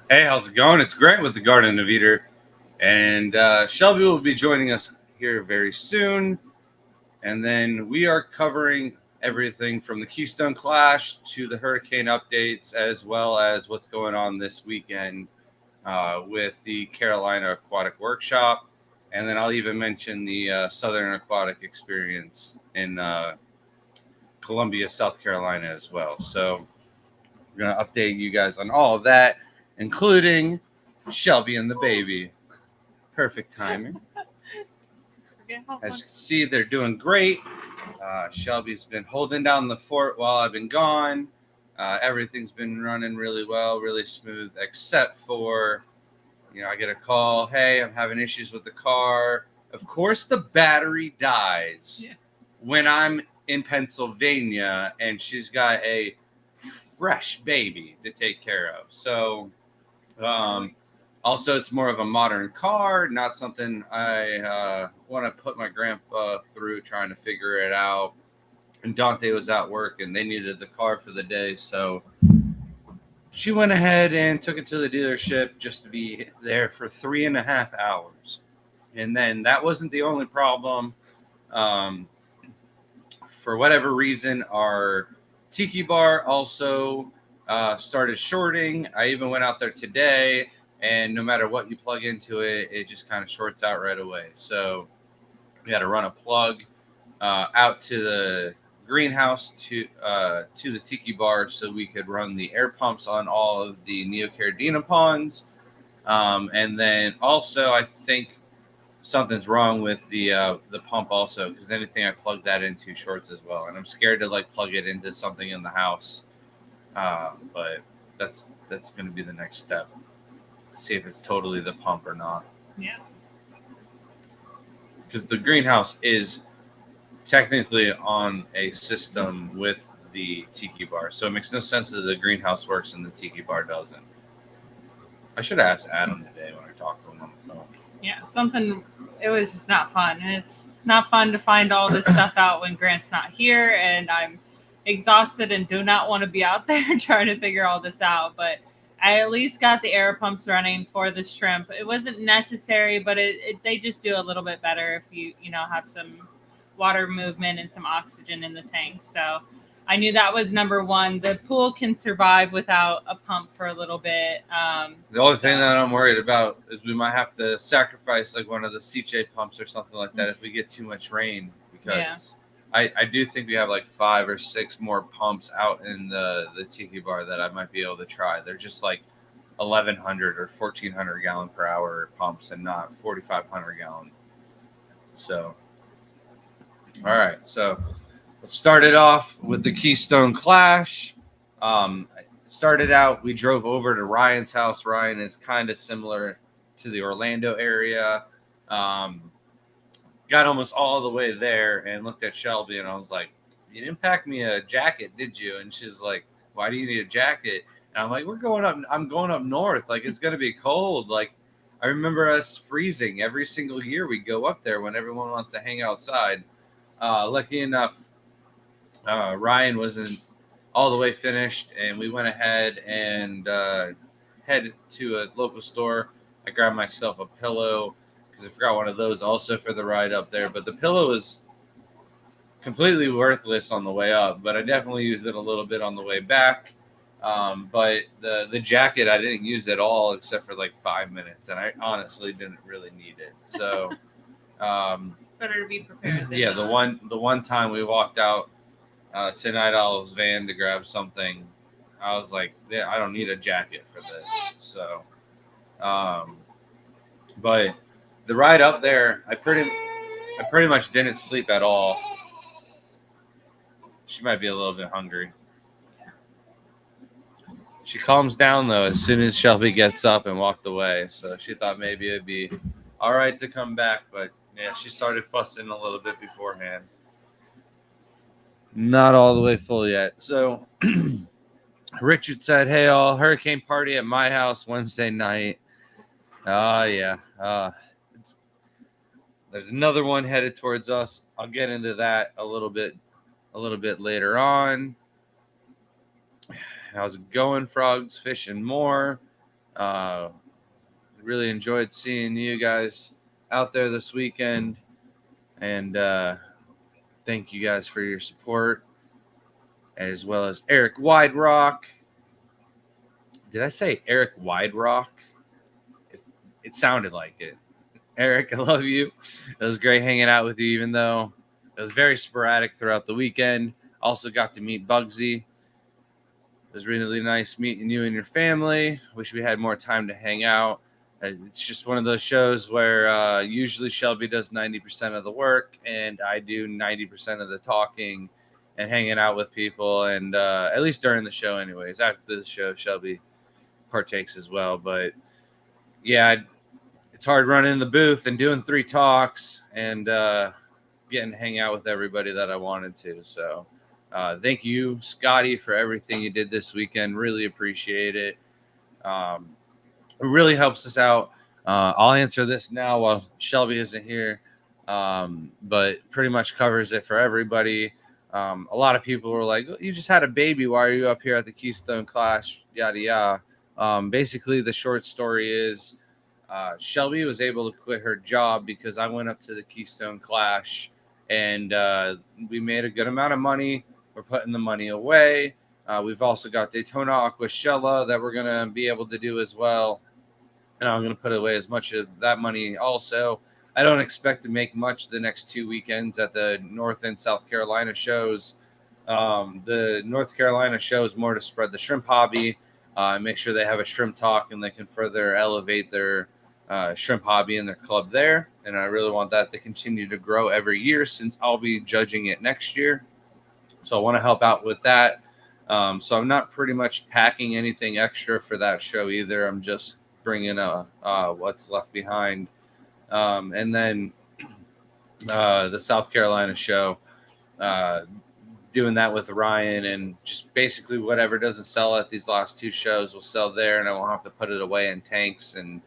Hey, how's it going? It's Grant with the Garden of Eater, and Shelby will be joining us here very soon. And then we are covering everything from the Keystone Clash to the hurricane updates, as well as what's going on this weekend with the Carolina Aquatic Workshop. And then I'll even mention the Southern Aquatic Experience in Columbia, South Carolina as well. So we're going to update you guys on all of that, including Shelby and the baby. Perfect timing. As you can see, they're doing great. Shelby's been holding down the fort while I've been gone. Everything's been running really well, really smooth, except for, I get a call. Hey, I'm having issues with the car. Of course, the battery dies when I'm in Pennsylvania, and she's got a fresh baby to take care of. So, also, it's more of a modern car, not something I want to put my grandpa through trying to figure it out. And Dante was at work, and they needed the car for the day, so she went ahead and took it to the dealership just to be there for 3.5 hours. And then that wasn't the only problem. Um, for whatever reason, our tiki bar also started shorting. I even went out there today, and no matter what you plug into it, it just kind of shorts out right away. So we had to run a plug out to the greenhouse to the tiki bar so we could run the air pumps on all of the Neocaridina ponds. And then also, I think something's wrong with the pump also, because anything I plug that into shorts as well, and I'm scared to plug it into something in the house. But that's going to be the next step. See if it's totally the pump or not. Yeah. Because the greenhouse is technically on a system with the tiki bar, so it makes no sense that the greenhouse works and the tiki bar doesn't. I should have asked Adam today when I talked to him on the phone. Yeah, it was just not fun. And it's not fun to find all this stuff out when Grant's not here, and I'm exhausted and do not want to be out there trying to figure all this out. But I at least got the air pumps running for the shrimp. It wasn't necessary, but they just do a little bit better if you have some water movement and some oxygen in the tank. So I knew that was number one. The pool can survive without a pump for a little bit. The only thing that I'm worried about is we might have to sacrifice one of the CJ pumps or something like that if we get too much rain, because I do think we have 5 or 6 more pumps out in the tiki bar that I might be able to try. They're just 1,100 or 1,400 gallon per hour pumps and not 4,500 gallon. So, all right. So let's start it off with the Keystone Clash. Started out, we drove over to Ryan's house. Ryan is kind of similar to the Orlando area. Got almost all the way there and looked at Shelby, and I was like, "You didn't pack me a jacket, did you?" And she's like, "Why do you need a jacket?" And I'm like, I'm going up north. It's going to be cold. I remember us freezing every single year we go up there when everyone wants to hang outside. Lucky enough, Ryan wasn't all the way finished, and we went ahead and headed to a local store. I grabbed myself a pillow because I forgot one of those also for the ride up there. But the pillow was completely worthless on the way up, but I definitely used it a little bit on the way back. But the jacket I didn't use at all except for 5 minutes, and I honestly didn't really need it. So better to be prepared. Yeah, the one time we walked out to Night Owl's van to grab something, I was like, yeah, I don't need a jacket for this. So, but the ride up there, I pretty much didn't sleep at all. She might be a little bit hungry. She calms down though as soon as Shelby gets up and walked away. So she thought maybe it'd be all right to come back, but yeah, she started fussing a little bit beforehand. Not all the way full yet. So Richard said, "Hey all, hurricane party at my house Wednesday night." Yeah. There's another one headed towards us. I'll get into that a little bit later on. How's it going, frogs? Fishing more. Really enjoyed seeing you guys out there this weekend, and thank you guys for your support, as well as Eric Widerock. Did I say Eric Widerock? It sounded like it. Eric, I love you. It was great hanging out with you, even though it was very sporadic throughout the weekend. Also got to meet Bugsy. It was really nice meeting you and your family. Wish we had more time to hang out. It's just one of those shows where usually Shelby does 90% of the work and I do 90% of the talking and hanging out with people. And at least during the show anyways. After the show, Shelby partakes as well. But yeah, it's hard running the booth and doing 3 talks and getting to hang out with everybody that I wanted to. So thank you, Scotty, for everything you did this weekend. Really appreciate it. It really helps us out. I'll answer this now while Shelby isn't here, but pretty much covers it for everybody. A lot of people were like, "You just had a baby. Why are you up here at the Keystone Clash?" Yada yada. Basically, the short story is Shelby was able to quit her job because I went up to the Keystone Clash and we made a good amount of money. We're putting the money away. We've also got Daytona Aquascaping that we're going to be able to do as well. And I'm going to put away as much of that money also. I don't expect to make much the next 2 weekends at the North and South Carolina shows. The North Carolina show is more to spread the shrimp hobby, make sure they have a shrimp talk and they can further elevate their shrimp hobby in their club there. And I really want that to continue to grow every year since I'll be judging it next year. So I want to help out with that. So I'm not pretty much packing anything extra for that show either. I'm just bringing what's left behind. And then the South Carolina show, doing that with Ryan, and just basically whatever doesn't sell at these last 2 shows will sell there, and I won't have to put it away in tanks. And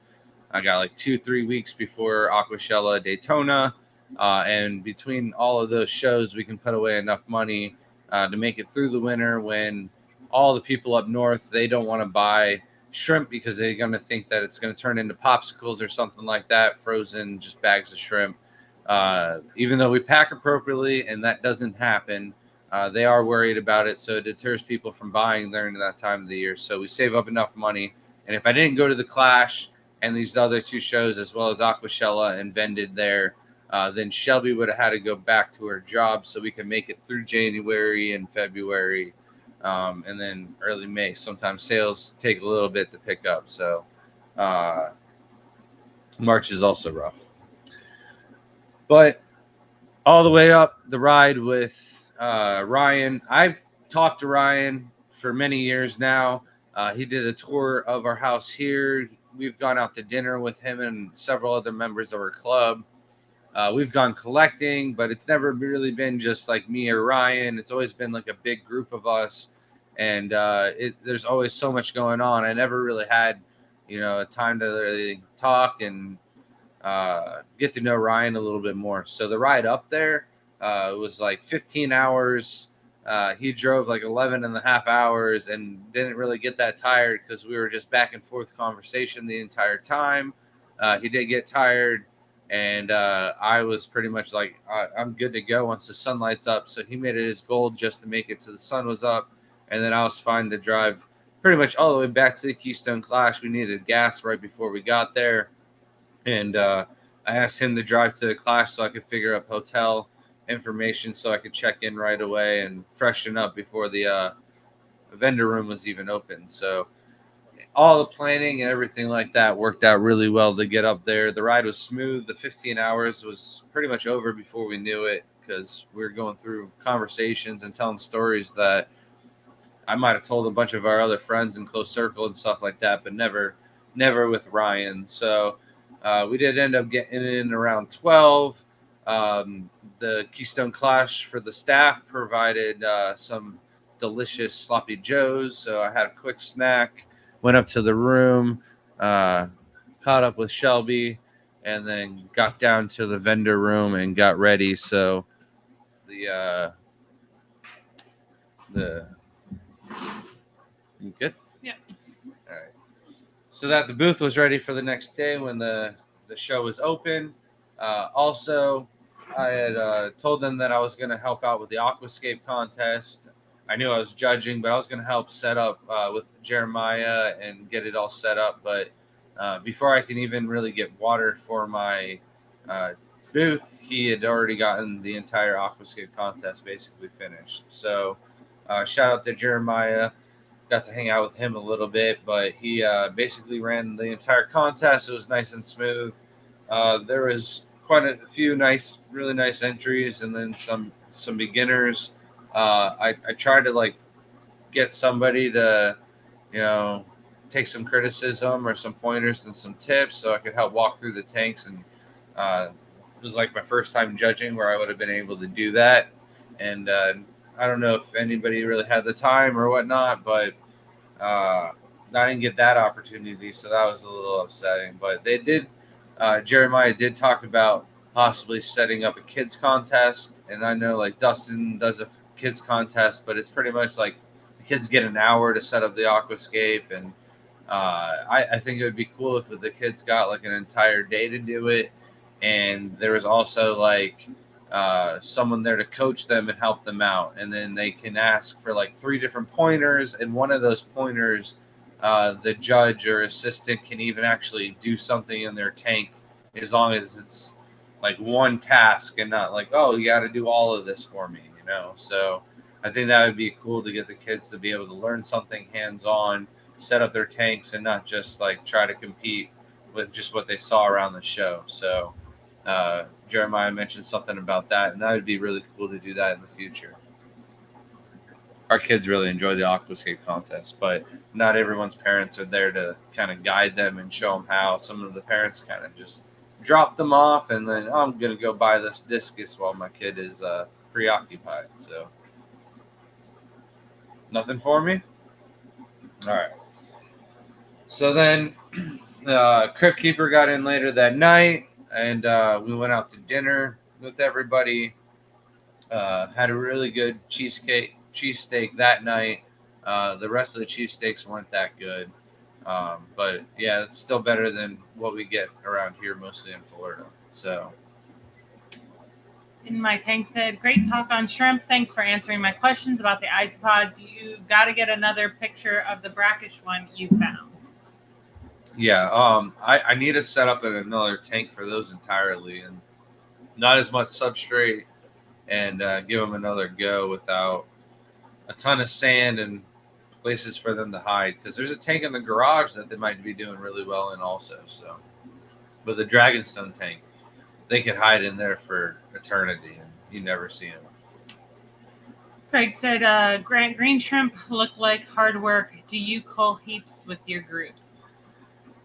I got like 2-3 weeks before Aquashella Daytona, and between all of those shows, we can put away enough money to make it through the winter when all the people up north, they don't want to buy shrimp because they're going to think that it's going to turn into popsicles or something like that, frozen, just bags of shrimp. Even though we pack appropriately and that doesn't happen, they are worried about it, so it deters people from buying during that time of the year. So we save up enough money, and if I didn't go to the Clash and these other 2 shows as well as Aquashella and vended there, then Shelby would have had to go back to her job so we can make it through January and February, and then early May. Sometimes sales take a little bit to pick up, so March is also rough. But all the way up the ride with Ryan. I've talked to Ryan for many years now. He did a tour of our house here. We've gone out to dinner with him and several other members of our club. We've gone collecting, but it's never really been just like me or Ryan. It's always been like a big group of us, and there's always so much going on. I never really had, a time to really talk and get to know Ryan a little bit more. So the ride up there was like 15 hours. He drove like 11 and a half hours and didn't really get that tired because we were just back and forth conversation the entire time. He did get tired, and I was pretty much like, I'm good to go once the sun lights up. So he made it his goal just to make it till the sun was up, and then I was fine to drive pretty much all the way back to the Keystone Clash. We needed gas right before we got there, and I asked him to drive to the Clash so I could figure out hotel information so I could check in right away and freshen up before the vendor room was even open. So all the planning and everything like that worked out really well to get up there. The ride was smooth. The 15 hours was pretty much over before we knew it because we were going through conversations and telling stories that I might have told a bunch of our other friends in close circle and stuff like that, but never with Ryan. So we did end up getting in around 12. The Keystone Clash for the staff provided some delicious sloppy joes. So I had a quick snack, went up to the room, caught up with Shelby, and then got down to the vendor room and got ready. So the you good? Yeah. All right. so that the booth was ready for the next day when the show was open. Also, I had told them that I was going to help out with the Aquascape contest. I knew I was judging, but I was going to help set up with Jeremiah and get it all set up. But before I can even really get water for my uh, booth, he had already gotten the entire Aquascape contest basically finished. So shout out to Jeremiah. Got to hang out with him a little bit, but he basically ran the entire contest. It was nice and smooth. There was quite a few nice, really nice entries, and then some beginners. I tried to like get somebody to, you know, take some criticism or some pointers and some tips, so I could help walk through the tanks. And it was like my first time judging, where I would have been able to do that. And I don't know if anybody really had the time or whatnot, but I didn't get that opportunity, so that was a little upsetting. But they did. Jeremiah did talk about possibly setting up a kids contest, and I know like Dustin does a kids contest, but it's pretty much like the kids get an hour to set up the aquascape, and I think it would be cool if the kids got like an entire day to do it, and there was also like someone there to coach them and help them out, and then they can ask for like 3 different pointers, and one of those pointers, the judge or assistant can even actually do something in their tank, as long as it's like one task and not like, oh, you got to do all of this for me, you know. So I think that would be cool to get the kids to be able to learn something hands-on, set up their tanks, and not just like try to compete with just what they saw around the show. So Jeremiah mentioned something about that, and that would be really cool to do that in the future. Our kids really enjoy the aquascape contest, but not everyone's parents are there to kind of guide them and show them how. Some of the parents kind of just drop them off, and then, oh, I'm going to go buy this discus while my kid is preoccupied. So nothing for me? All right. So then Crypt Keeper got in later that night, and we went out to dinner with everybody. Had a really good cheesesteak that night. The rest of the cheesesteaks weren't that good. But yeah, it's still better than what we get around here, mostly in Florida. So. In my tank said, great talk on shrimp. Thanks for answering my questions about the isopods. You got to get another picture of the brackish one you found. Yeah, I need to set up another tank for those entirely, and not as much substrate, and give them another go without a ton of sand and places for them to hide. Because there's a tank in the garage that they might be doing really well in also. So, but the Dragonstone tank, they can hide in there for eternity, and you never see them. Craig said, Grant, green shrimp look like hard work. Do you cull heaps with your group?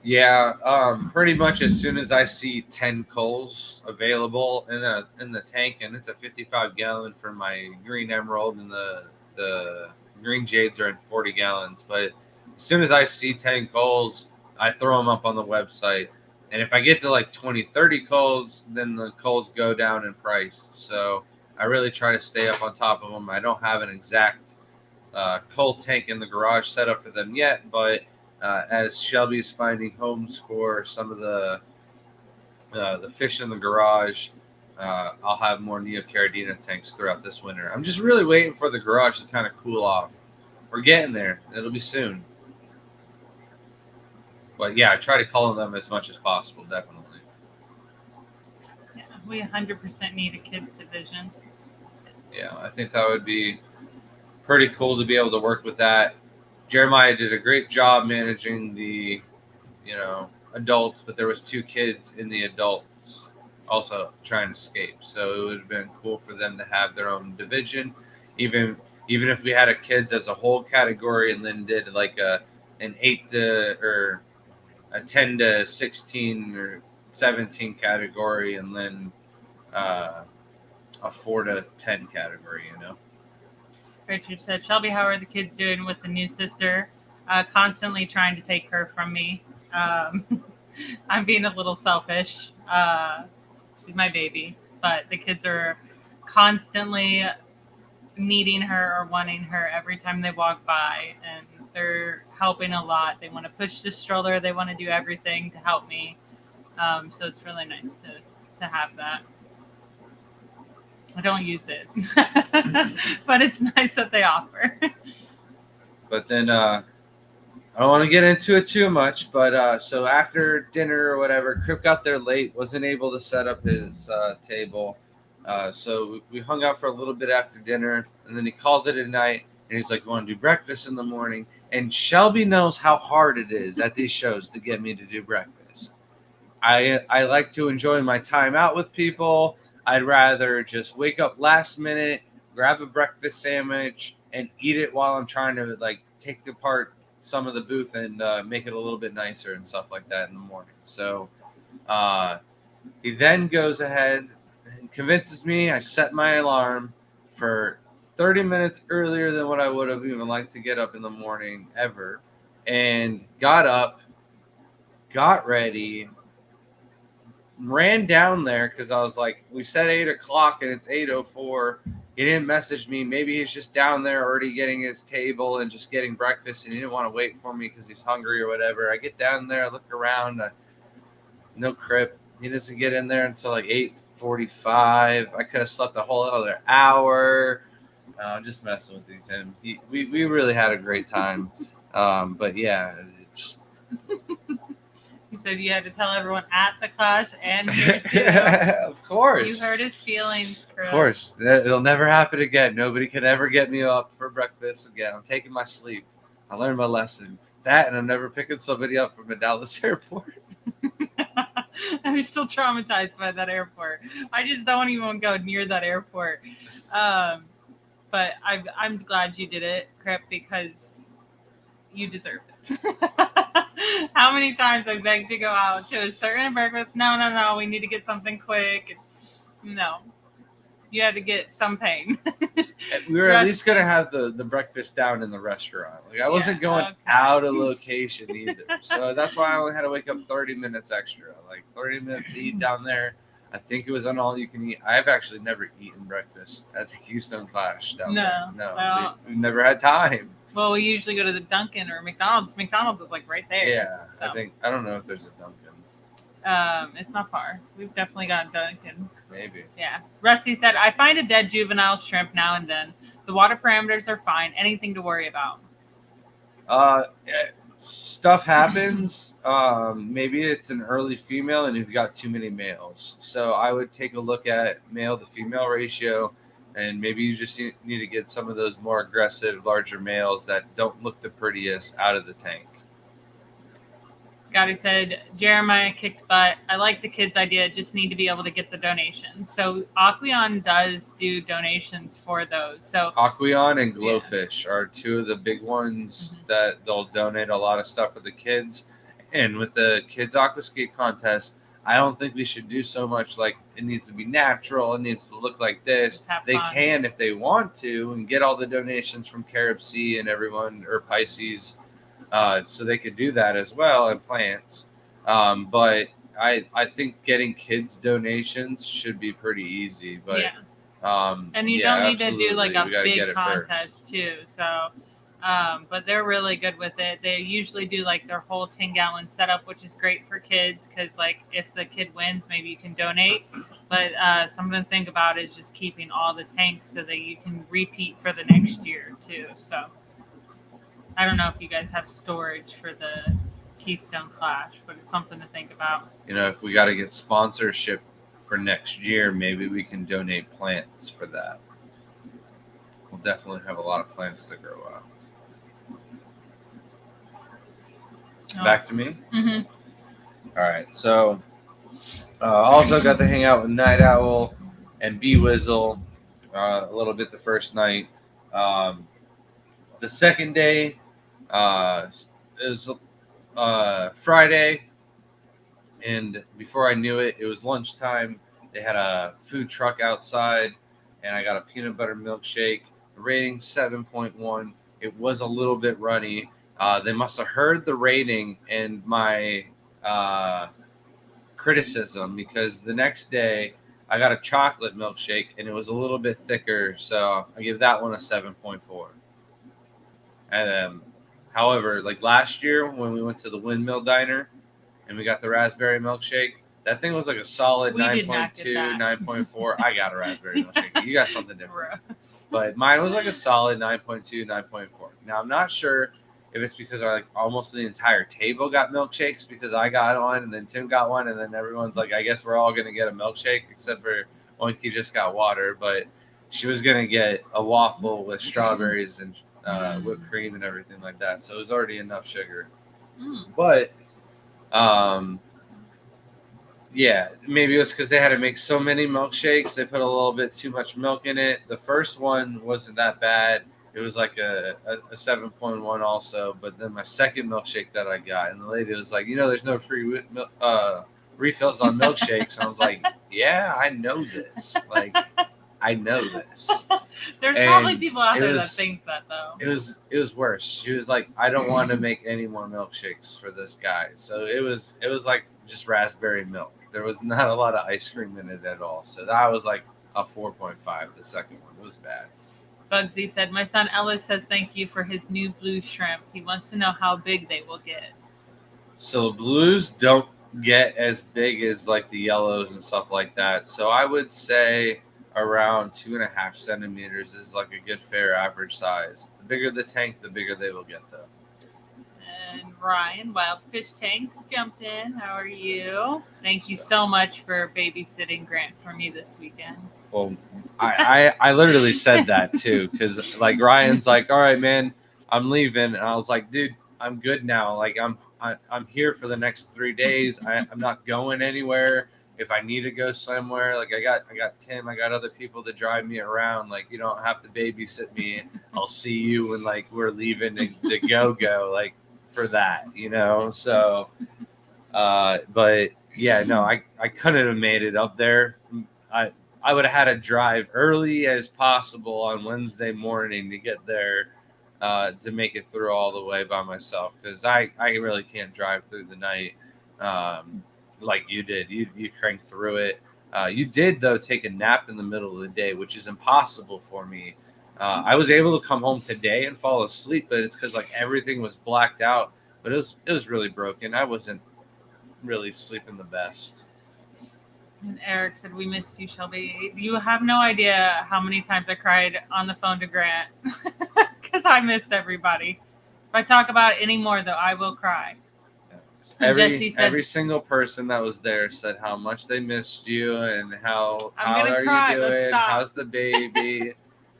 Yeah, pretty much as soon as I see 10 culls available in the tank, and it's a 55 gallon for my green emerald, and the green jades are in 40 gallons. But as soon as I see 10 culls, I throw them up on the website. And if I get to like 20, 30 culls, then the culls go down in price. So I really try to stay up on top of them. I don't have an exact cull tank in the garage set up for them yet, but as Shelby's finding homes for some of the fish in the garage, I'll have more Neocaridina tanks throughout this winter. I'm just really waiting for the garage to kind of cool off. We're getting there. It'll be soon. But yeah, I try to cull them as much as possible, definitely. Yeah, we 100% need a kids division. Yeah, I think that would be pretty cool to be able to work with that. Jeremiah did a great job managing the, adults, but there was 2 kids in the adults also trying to escape. So it would have been cool for them to have their own division, even if we had a kids as a whole category, and then did like an 8 to or a 10 to 16 or 17 category, and then a 4 to 10 category. Richard said, Shelby, how are the kids doing with the new sister? Constantly trying to take her from me. I'm being a little selfish. She's my baby, but the kids are constantly needing her or wanting her every time they walk by, and They're helping a lot. They want to push the stroller. They want to do everything to help me. So it's really nice to have that. I don't use it, but it's nice that they offer. But then I don't want to get into it too much, but so after dinner or whatever, Crip got there late, wasn't able to set up his table. So we hung out for a little bit after dinner, and then he called it a night, and he's like, "We want to do breakfast in the morning." And Shelby knows how hard it is at these shows to get me to do breakfast. I like to enjoy my time out with people. I'd rather just wake up last minute, grab a breakfast sandwich, and eat it while I'm trying to like take apart some of the booth and make it a little bit nicer and stuff like that in the morning. So he then goes ahead and convinces me. I set my alarm for 30 minutes earlier than what I would have even liked to get up in the morning ever, and got up, got ready, ran down there because I was like, we said 8 o'clock and it's 8:04. He didn't message me. Maybe he's just down there already getting his table and just getting breakfast, and he didn't want to wait for me because he's hungry or whatever. I get down there, I look around, no Crip. He doesn't get in there until like 8:45. I could have slept a whole other hour. I'm just messing with these him. We really had a great time. But yeah, it just He said you had to tell everyone at the Clash and here too. Of course. You hurt his feelings, Chris. Of course. It'll never happen again. Nobody can ever get me up for breakfast again. I'm taking my sleep. I learned my lesson. That, and I'm never picking somebody up from a Dallas airport. I'm still traumatized by that airport. I just don't even go near that airport. But I'm glad you did it, Crip, because you deserve it. How many times I begged to go out to a certain breakfast? No, we need to get something quick. No. You had to get some pain. We were at least going to have the breakfast down in the restaurant. Like I wasn't going out of location either. So that's why I only had to wake up 30 minutes extra. Like 30 minutes to eat down there. I think it was on all you can eat. I've actually never eaten breakfast at the Keystone Clash down there. No, well, we've never had time. Well, we usually go to the Dunkin' or McDonald's. McDonald's is like right there. Yeah, so. I don't know if there's a Dunkin'. It's not far. We've definitely got a Dunkin'. Maybe. Yeah. Rusty said, I find a dead juvenile shrimp now and then. The water parameters are fine. Anything to worry about? Stuff happens. Maybe it's an early female and you've got too many males. So I would take a look at male to female ratio, and maybe you just need to get some of those more aggressive, larger males that don't look the prettiest out of the tank. Scotty said, Jeremiah kicked butt. I like the kids' idea. Just need to be able to get the donations. So Aquion does do donations for those. So Aquion and Glowfish are two of the big ones that they'll donate a lot of stuff for the kids. And with the kids aquascape contest, I don't think we should do so much like it needs to be natural. It needs to look like this. They can if they want to and get all the donations from Carib Sea and everyone, or Pisces. So they could do that as well, and plants. But I think getting kids donations should be pretty easy. But and you don't need to do like a big contest too. So, but they're really good with it. They usually do like their whole 10-gallon setup, which is great for kids because like if the kid wins, maybe you can donate. But something to think about is just keeping all the tanks so that you can repeat for the next year too. So. I don't know if you guys have storage for the Keystone Clash, but it's something to think about. You know, if we got to get sponsorship for next year, maybe we can donate plants for that. We'll definitely have a lot of plants to grow out. Back to me? Mm-hmm. All right. So, also got to hang out with Night Owl and B-Wizzle a little bit the first night. The second day, it was Friday, and before I knew it, it was lunchtime. They had a food truck outside, and I got a peanut butter milkshake. The rating 7.1. It was a little bit runny. They must have heard the rating and my criticism, because the next day I got a chocolate milkshake, and it was a little bit thicker, so I give that one a 7.4. And However, like last year when we went to the Windmill Diner and we got the raspberry milkshake, that thing was like a solid We did not get 9.2, that. 9.4. I got a raspberry milkshake. You got something different. Gross. But mine was like a solid 9.2, 9.4. Now, I'm not sure if it's because like almost the entire table got milkshakes because I got one and then Tim got one and then everyone's like, I guess we're all going to get a milkshake except for Oinky just got water. But she was going to get a waffle with strawberries and whipped cream and everything like that. So it was already enough sugar. But yeah, maybe it was because they had to make so many milkshakes. They put a little bit too much milk in it. The first one wasn't that bad. It was like a 7.1 also. But then my second milkshake that I got, and the lady was like, there's no free refills on milkshakes. And I was like, yeah, I know this. Like, I know this. There's And probably people out there that was- think that though. It was worse. She was like, I don't want to make any more milkshakes for this guy. So it was like just raspberry milk. There was not a lot of ice cream in it at all. So that was like a 4.5. The second one, it was bad. Bugsy said, my son Ellis says thank you for his new blue shrimp. He wants to know how big they will get. So blues don't get as big as like the yellows and stuff like that. So I would say around 2.5 centimeters is like a good fair average size. The bigger the tank, the bigger they will get though. And Ryan, Wildfish Tanks, jumped in. How are you? Thank you so much for babysitting Grant for me this weekend. Well, I literally said that too because like Ryan's like, all right, man, I'm leaving, and I was like, dude, I'm good now. Like I'm here for the next 3 days. I'm not going anywhere. If I need to go somewhere, like I got Tim, I got other people to drive me around. Like you don't have to babysit me. I'll see you when like we're leaving to go like for that, So, but yeah, no, I couldn't have made it up there. I would have had to drive early as possible on Wednesday morning to get there to make it through all the way by myself because I really can't drive through the night like you did. You cranked through it. You did, though, take a nap in the middle of the day, which is impossible for me. I was able to come home today and fall asleep, but it's because like everything was blacked out. But it was really broken. I wasn't really sleeping the best. And Eric said, we missed you, Shelby. You have no idea how many times I cried on the phone to Grant because I missed everybody. If I talk about it anymore, though, I will cry. Every single person that was there said how much they missed you and how are you doing? How's the baby?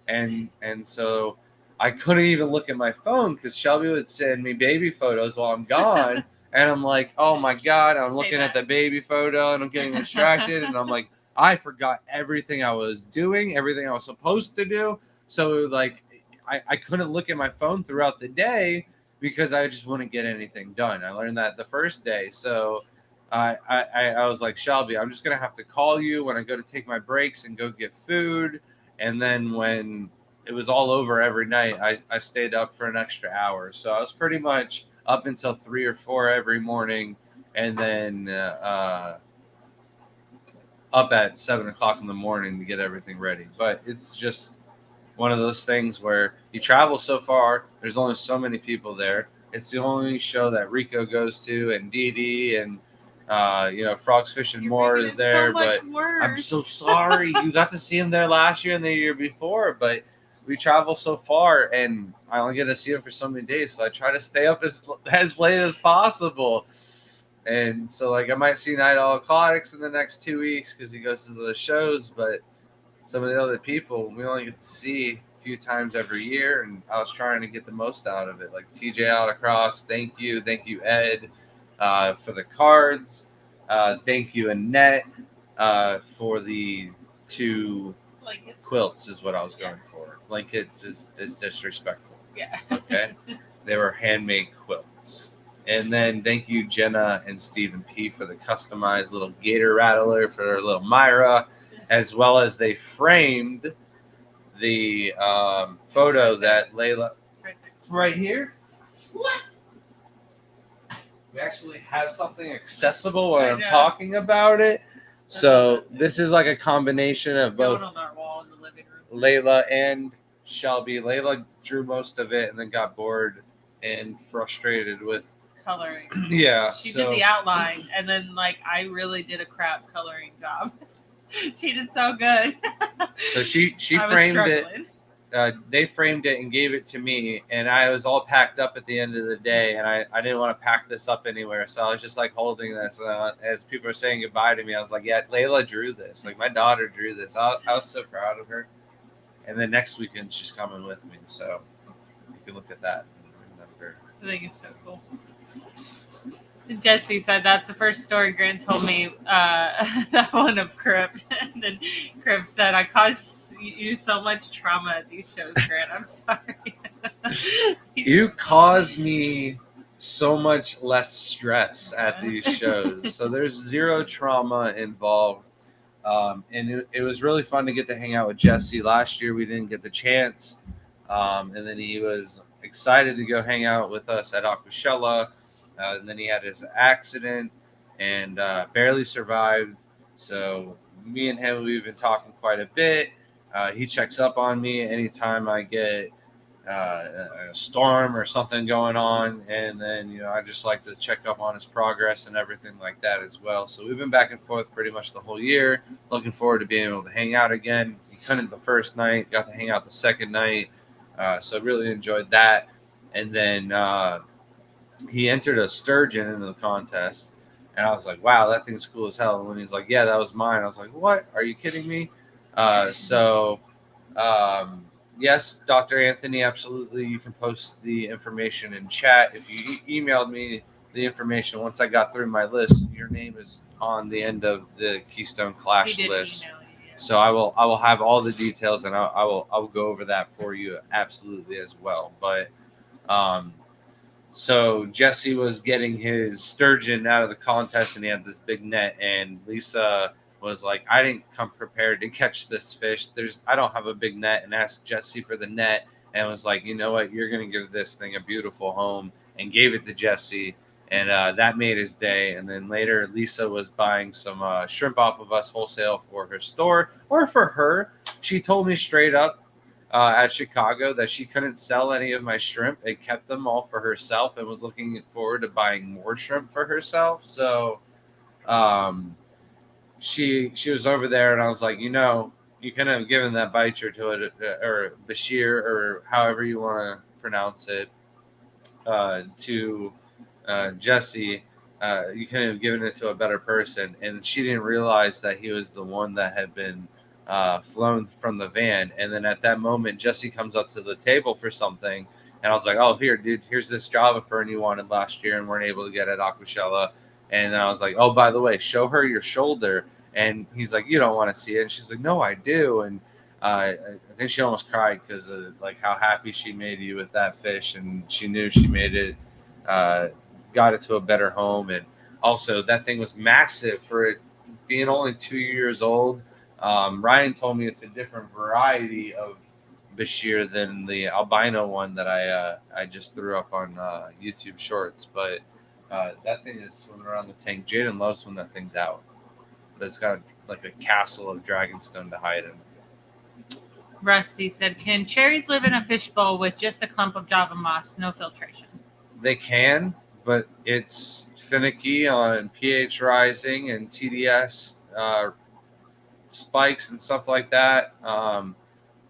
and so I couldn't even look at my phone because Shelby would send me baby photos while I'm gone. And I'm like, oh my God, I'm looking at the baby photo and I'm getting distracted. And I'm like, I forgot everything I was doing, everything I was supposed to do. So like, I couldn't look at my phone throughout the day because I just wouldn't get anything done. I learned that the first day. So I was like, Shelby, I'm just going to have to call you when I go to take my breaks and go get food. And then when it was all over every night, I stayed up for an extra hour. So I was pretty much up until 3 or 4 every morning, and then up at 7 o'clock in the morning to get everything ready. But it's just one of those things where you travel so far. There's only so many people there. It's the only show that Rico goes to, and Dee Dee, and Frogs Fish and More is there. But I'm so sorry. You got to see him there last year and the year before, but we travel so far and I only get to see him for so many days. So I try to stay up as late as possible. And so like I might see Night Owl Aquatics in the next 2 weeks because he goes to the shows. But some of the other people we only get to see a few times every year. And I was trying to get the most out of it. Like TJ Autocross, thank you. Thank you, Ed, for the cards. Thank you, Annette, for the 2 quilts is what I was going for. Blankets is disrespectful. Yeah. Okay. They were handmade quilts. And then thank you, Jenna and Stephen P, for the customized little gator rattler for their little Myra, as well as they framed the photo that Layla. It's right here. What? We actually have something accessible when I'm talking about it. So this is like a combination of both Layla and Shelby. Layla drew most of it and then got bored and frustrated with coloring. yeah. She so did the outline, and then like I really did a crap coloring job. She did so good. so she I was framed it. struggling. They framed it and gave it to me, and I was all packed up at the end of the day, and I didn't want to pack this up anywhere, so I was just like holding this as people were saying goodbye to me. I was like, yeah, Layla drew this, like my daughter drew this. I was so proud of her. And then next weekend she's coming with me, so you can look at that and remember. I think it's so cool. Jesse said that's the first story Grant told me, that one of Crypt. And then Crypt said, I caused you so much trauma at these shows, Grant. I'm sorry. You caused me so much less stress at these shows. So there's zero trauma involved. And it was really fun to get to hang out with Jesse. Last year we didn't get the chance. And then he was excited to go hang out with us at Aquascaping. And then he had his accident and barely survived. So me and him, we've been talking quite a bit. He checks up on me anytime I get a storm or something going on. And then, I just like to check up on his progress and everything like that as well. So we've been back and forth pretty much the whole year. Looking forward to being able to hang out again. He couldn't the first night, got to hang out the second night. So really enjoyed that. And then he entered a sturgeon into the contest, and I was like, wow, that thing's cool as hell. And when he's like, yeah, that was mine, I was like, what? Are you kidding me? Yes, Dr. Anthony, absolutely. You can post the information in chat. If you emailed me the information, once I got through my list, your name is on the end of the Keystone Clash list. So I will have all the details, and I will go over that for you absolutely as well. But so Jesse was getting his sturgeon out of the contest, and he had this big net. And Lisa was like, "I didn't come prepared to catch this fish. I don't have a big net." And asked Jesse for the net, and was like, "You know what? You're gonna give this thing a beautiful home," and gave it to Jesse. And that made his day. And then later, Lisa was buying some shrimp off of us wholesale for her store or for her. She told me straight up at Chicago that she couldn't sell any of my shrimp and kept them all for herself and was looking forward to buying more shrimp for herself. So she was over there, and I was like, you couldn't have given that bicher to it, or Bashir, or however you want to pronounce it, to Jesse. You couldn't have given it to a better person. And she didn't realize that he was the one that had been flown from the van. And then at that moment, Jesse comes up to the table for something, and I was like, "Oh, here, dude, here's this Java fern you wanted last year and weren't able to get at Aquascaping." And I was like, "Oh, by the way, show her your shoulder." And he's like, "You don't want to see it?" And she's like, "No, I do." And I think she almost cried because of like how happy she made you with that fish, and she knew she made it, got it to a better home. And also, that thing was massive for it being only 2 years old. Ryan told me it's a different variety of Bashir than the albino one that I just threw up on YouTube Shorts. But that thing is swimming around the tank. Jaden loves when that thing's out. But it's got like a castle of dragonstone to hide in. Rusty said, "Can cherries live in a fishbowl with just a clump of Java moss, no filtration?" They can, but it's finicky on pH rising and TDS spikes and stuff like that.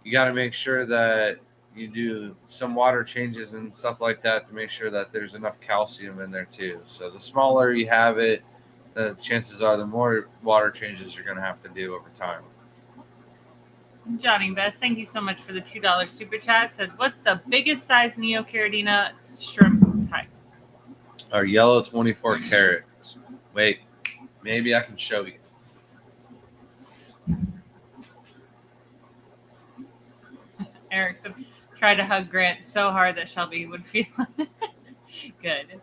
You got to make sure that you do some water changes and stuff like that to make sure that there's enough calcium in there too. So the smaller you have it, the chances are the more water changes you're going to have to do over time. Johnny Best, thank you so much for the $2 super chat. Said, "What's the biggest size Neocaridina shrimp type?" Our yellow 24 carats. Wait, maybe I can show you. Eric said, "Try to hug Grant so hard that Shelby would feel good."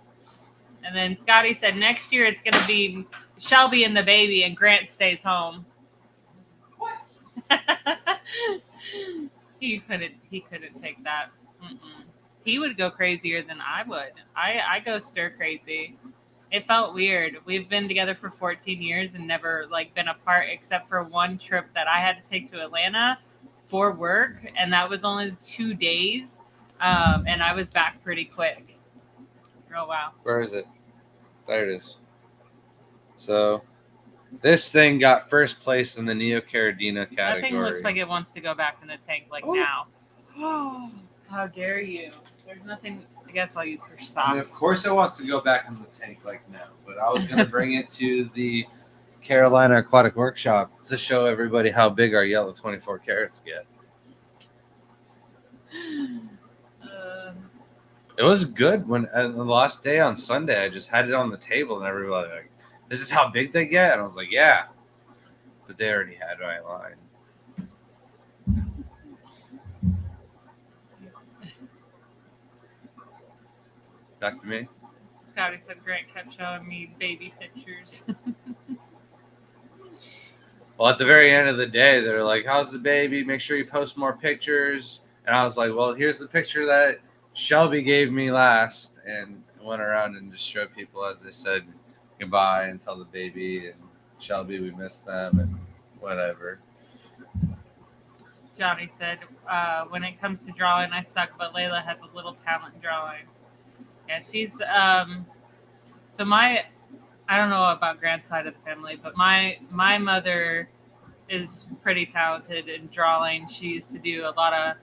And then Scotty said, "Next year it's going to be Shelby and the baby, and Grant stays home." What? He couldn't take that. He would go crazier than I would. I go stir crazy. It felt weird. We've been together for 14 years and never like been apart except for one trip that I had to take to Atlanta for work, and that was only 2 days. And I was back pretty quick. Oh wow. Where is it? There it is. So this thing got first place in the Neocaridina category. That thing looks like it wants to go back in the tank now. Oh, how dare you? There's nothing. I guess I'll use her sock. I mean, of course it wants to go back in the tank now, but I was going to bring it to the Carolina Aquatic Workshop to show everybody how big our yellow 24 carats get. It was good when the last day on Sunday, I just had it on the table and everybody like, this is how big they get? And I was like, yeah. But they already had my line. Back to me. Scotty said Grant kept showing me baby pictures. Well, at the very end of the day, they're like, how's the baby? Make sure you post more pictures. And I was like, well, here's the picture that Shelby gave me last. And I went around and just showed people as they said goodbye and tell the baby and Shelby we missed them and whatever. Johnny said, when it comes to drawing, I suck, but Layla has a little talent drawing. Yeah, she's so I don't know about Grant's side of the family, but my mother is pretty talented in drawing. She used to do a lot of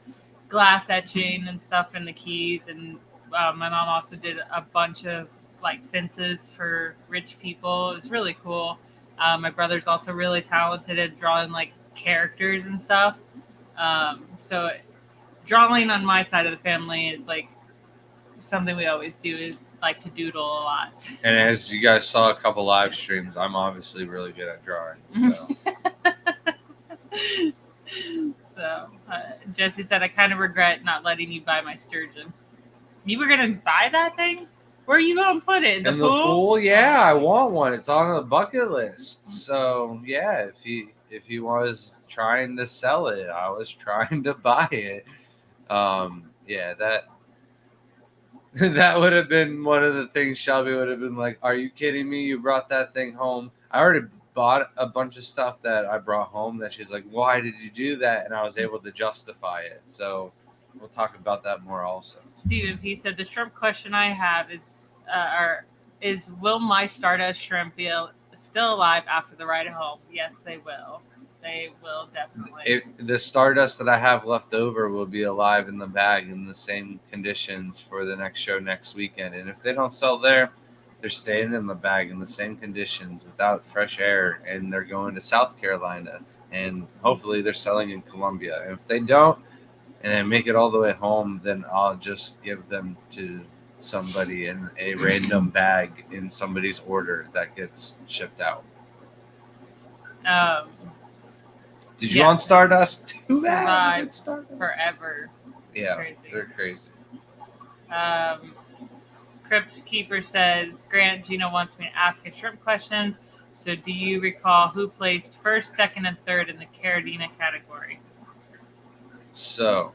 glass etching and stuff in the Keys, and my mom also did a bunch of like fences for rich people. It was really cool. My brother's also really talented at drawing like characters and stuff. So drawing on my side of the family is like something we always do, is like to doodle a lot. And as you guys saw a couple live streams, I'm obviously really good at drawing. So Jesse said, I kind of regret not letting you buy my sturgeon. You were gonna buy that thing? Where are you gonna put it? In the pool? Yeah, I want one. It's on the bucket list. So yeah, if he was trying to sell it, I was trying to buy it. Yeah, that would have been one of the things Shelby would have been like, are you kidding me? You brought that thing home. I already bought a bunch of stuff that I brought home that she's like, why did you do that? And I was able to justify it. So we'll talk about that more also. Stephen P. said, the shrimp question I have is will my Stardust shrimp be still alive after the ride home? Yes, they will. They will definitely. The Stardust that I have left over will be alive in the bag in the same conditions for the next show next weekend. And if they don't sell there, they're staying in the bag in the same conditions without fresh air. And they're going to South Carolina. And hopefully they're selling in Columbia. And if they don't, and they make it all the way home, then I'll just give them to somebody in a random bag in somebody's order that gets shipped out. Did you want Stardust? Too bad. Forever. It's crazy. They're crazy. Crypt Keeper says, Grant, Gina wants me to ask a shrimp question. So do you recall who placed first, second, and third in the Caridina category? So,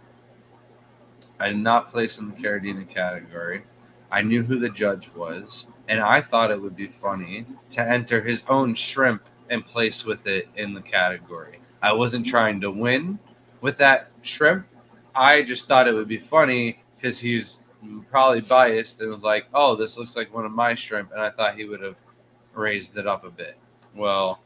I did not place in the Caridina category. I knew who the judge was, and I thought it would be funny to enter his own shrimp and place with it in the category. I wasn't trying to win with that shrimp. I just thought it would be funny because he's probably biased and was like, oh, this looks like one of my shrimp, and I thought he would have raised it up a bit. Well,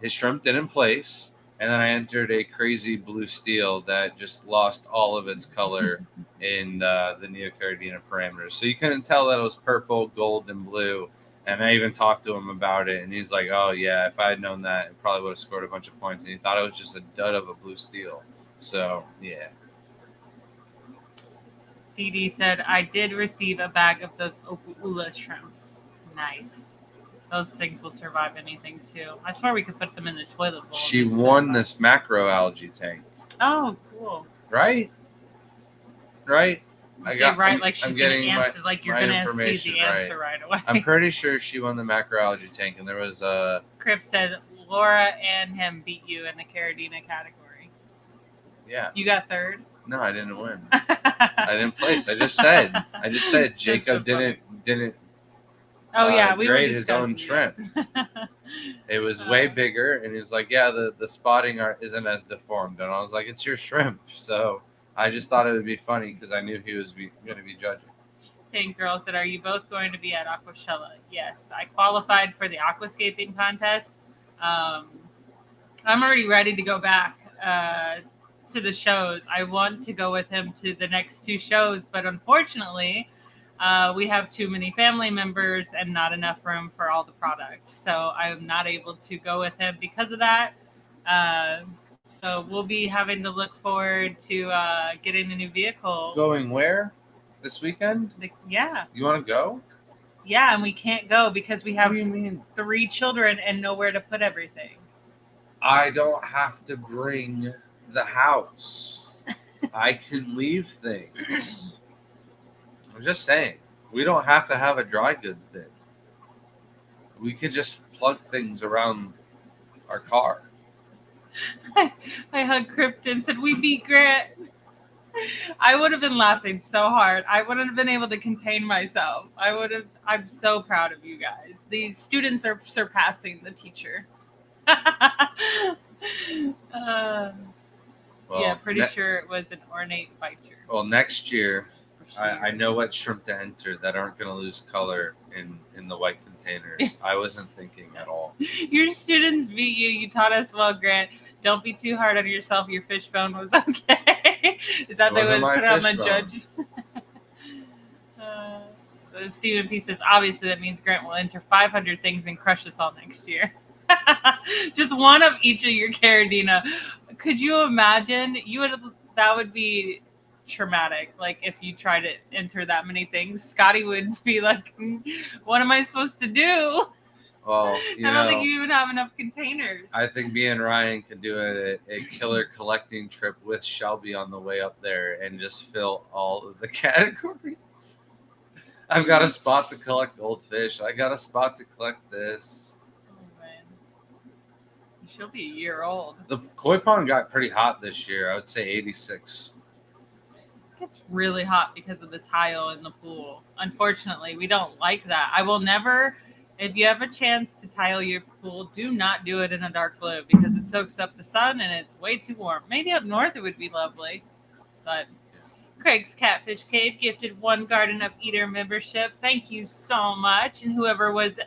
his shrimp didn't place. And then I entered a crazy blue steel that just lost all of its color in the Neocaridina parameters. So you couldn't tell that it was purple, gold, and blue. And I even talked to him about it. And he's like, oh, yeah, if I had known that, it probably would have scored a bunch of points. And he thought it was just a dud of a blue steel. So, yeah. DD said, I did receive a bag of those Okuula shrimps. Nice. Those things will survive anything, too. I swear we could put them in the toilet bowl. She won this macro algae tank. Oh, cool. Right? Like she's going to answer, like you're going to see the answer right away. I'm pretty sure she won the macro algae tank, and there was a... Crip said, Laura and him beat you in the Caridina category. Yeah. You got third? No, I didn't win. I didn't place. I just said Jacob didn't Oh yeah, we grade his own shrimp. It was way bigger, and he was like, "Yeah, the spotting isn't as deformed." And I was like, "It's your shrimp." So I just thought it would be funny because I knew he was going to be judging. Tank Girl said, "Are you both going to be at Aquascaping?" Yes, I qualified for the Aquascaping contest. Um, I'm already ready to go back to the shows. I want to go with him to the next 2 shows, but unfortunately, we have too many family members and not enough room for all the products. So I am not able to go with him because of that. So we'll be having to look forward to getting a new vehicle. Going where this weekend? Yeah. You want to go? Yeah, and we can't go because we have What do you mean? 3 children and nowhere to put everything. I don't have to bring the house. I can leave things. I'm just saying. We don't have to have a dry goods bin. We could just plug things around our car. I hugged Crypt and said, "We beat Grant." I would have been laughing so hard. I wouldn't have been able to contain myself. I'm so proud of you guys. These students are surpassing the teacher. Yeah, pretty sure it was an ornate fighter. Well, next year, I know what shrimp to enter that aren't going to lose color in the white containers. I wasn't thinking at all. Your students beat you. You taught us well, Grant. Don't be too hard on yourself. Your fish bone was okay. Is that they would put on the judge? So Stephen P says, obviously that means Grant will enter 500 things and crush us all next year. Just one of each of your Caradina. Could you imagine? That would be traumatic. Like if you try to enter that many things, Scotty would be like, "What am I supposed to do?" Well, I don't think you even have enough containers. I think me and Ryan could do a killer collecting trip with Shelby on the way up there and just fill all of the categories. I've got a spot to collect goldfish. I got a spot to collect this. Oh, man. She'll be a year old. The koi pond got pretty hot this year. I would say 86. It's really hot because of the tile in the pool. Unfortunately, we don't like that. I will never... If you have a chance to tile your pool, do not do it in a dark blue because it soaks up the sun and it's way too warm. Maybe up north it would be lovely. But Craig's Catfish Cave gifted 1 Garden of Eater membership. Thank you so much. And whoever was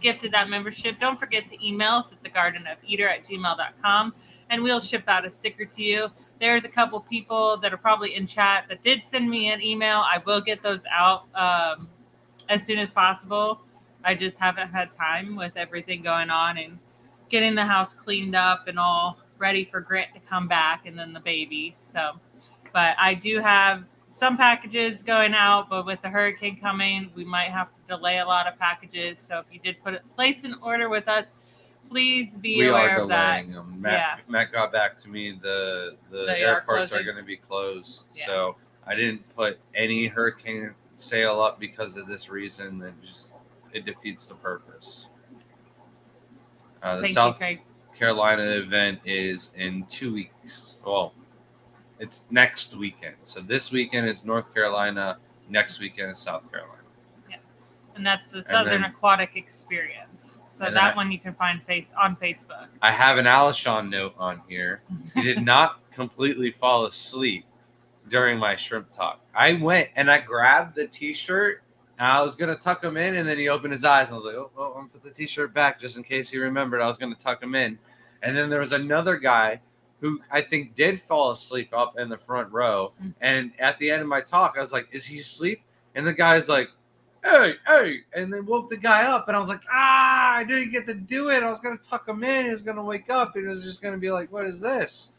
gifted that membership, don't forget to email us at thegardenofeater@gmail.com and we'll ship out a sticker to you. There's a couple people that are probably in chat that did send me an email. I will get those out as soon as possible. I just haven't had time with everything going on and getting the house cleaned up and all ready for Grant to come back and then the baby. So, but I do have some packages going out, but with the hurricane coming, we might have to delay a lot of packages. So if you did place an order with us, please be aware of that. We are delaying them. Matt got back to me. The airports are going to be closed. Yeah. So I didn't put any hurricane sale up because of this reason. And just it defeats the purpose. The South Carolina event is in 2 weeks. Well, it's next weekend. So this weekend is North Carolina. Next weekend is South Carolina. Yeah, and that's the Southern Aquatic Experience. So that one you can find on Facebook. I have an Alishon note on here. He did not completely fall asleep during my shrimp talk. I went and I grabbed the T-shirt. And I was going to tuck him in, and then he opened his eyes. And I was like, oh, I'm going to put the T-shirt back just in case he remembered I was going to tuck him in. And then there was another guy who I think did fall asleep up in the front row. And at the end of my talk, I was like, is he asleep? And the guy's like, hey. And then woke the guy up. And I was like, I didn't get to do it. I was going to tuck him in. He was going to wake up. And it was just going to be like, what is this?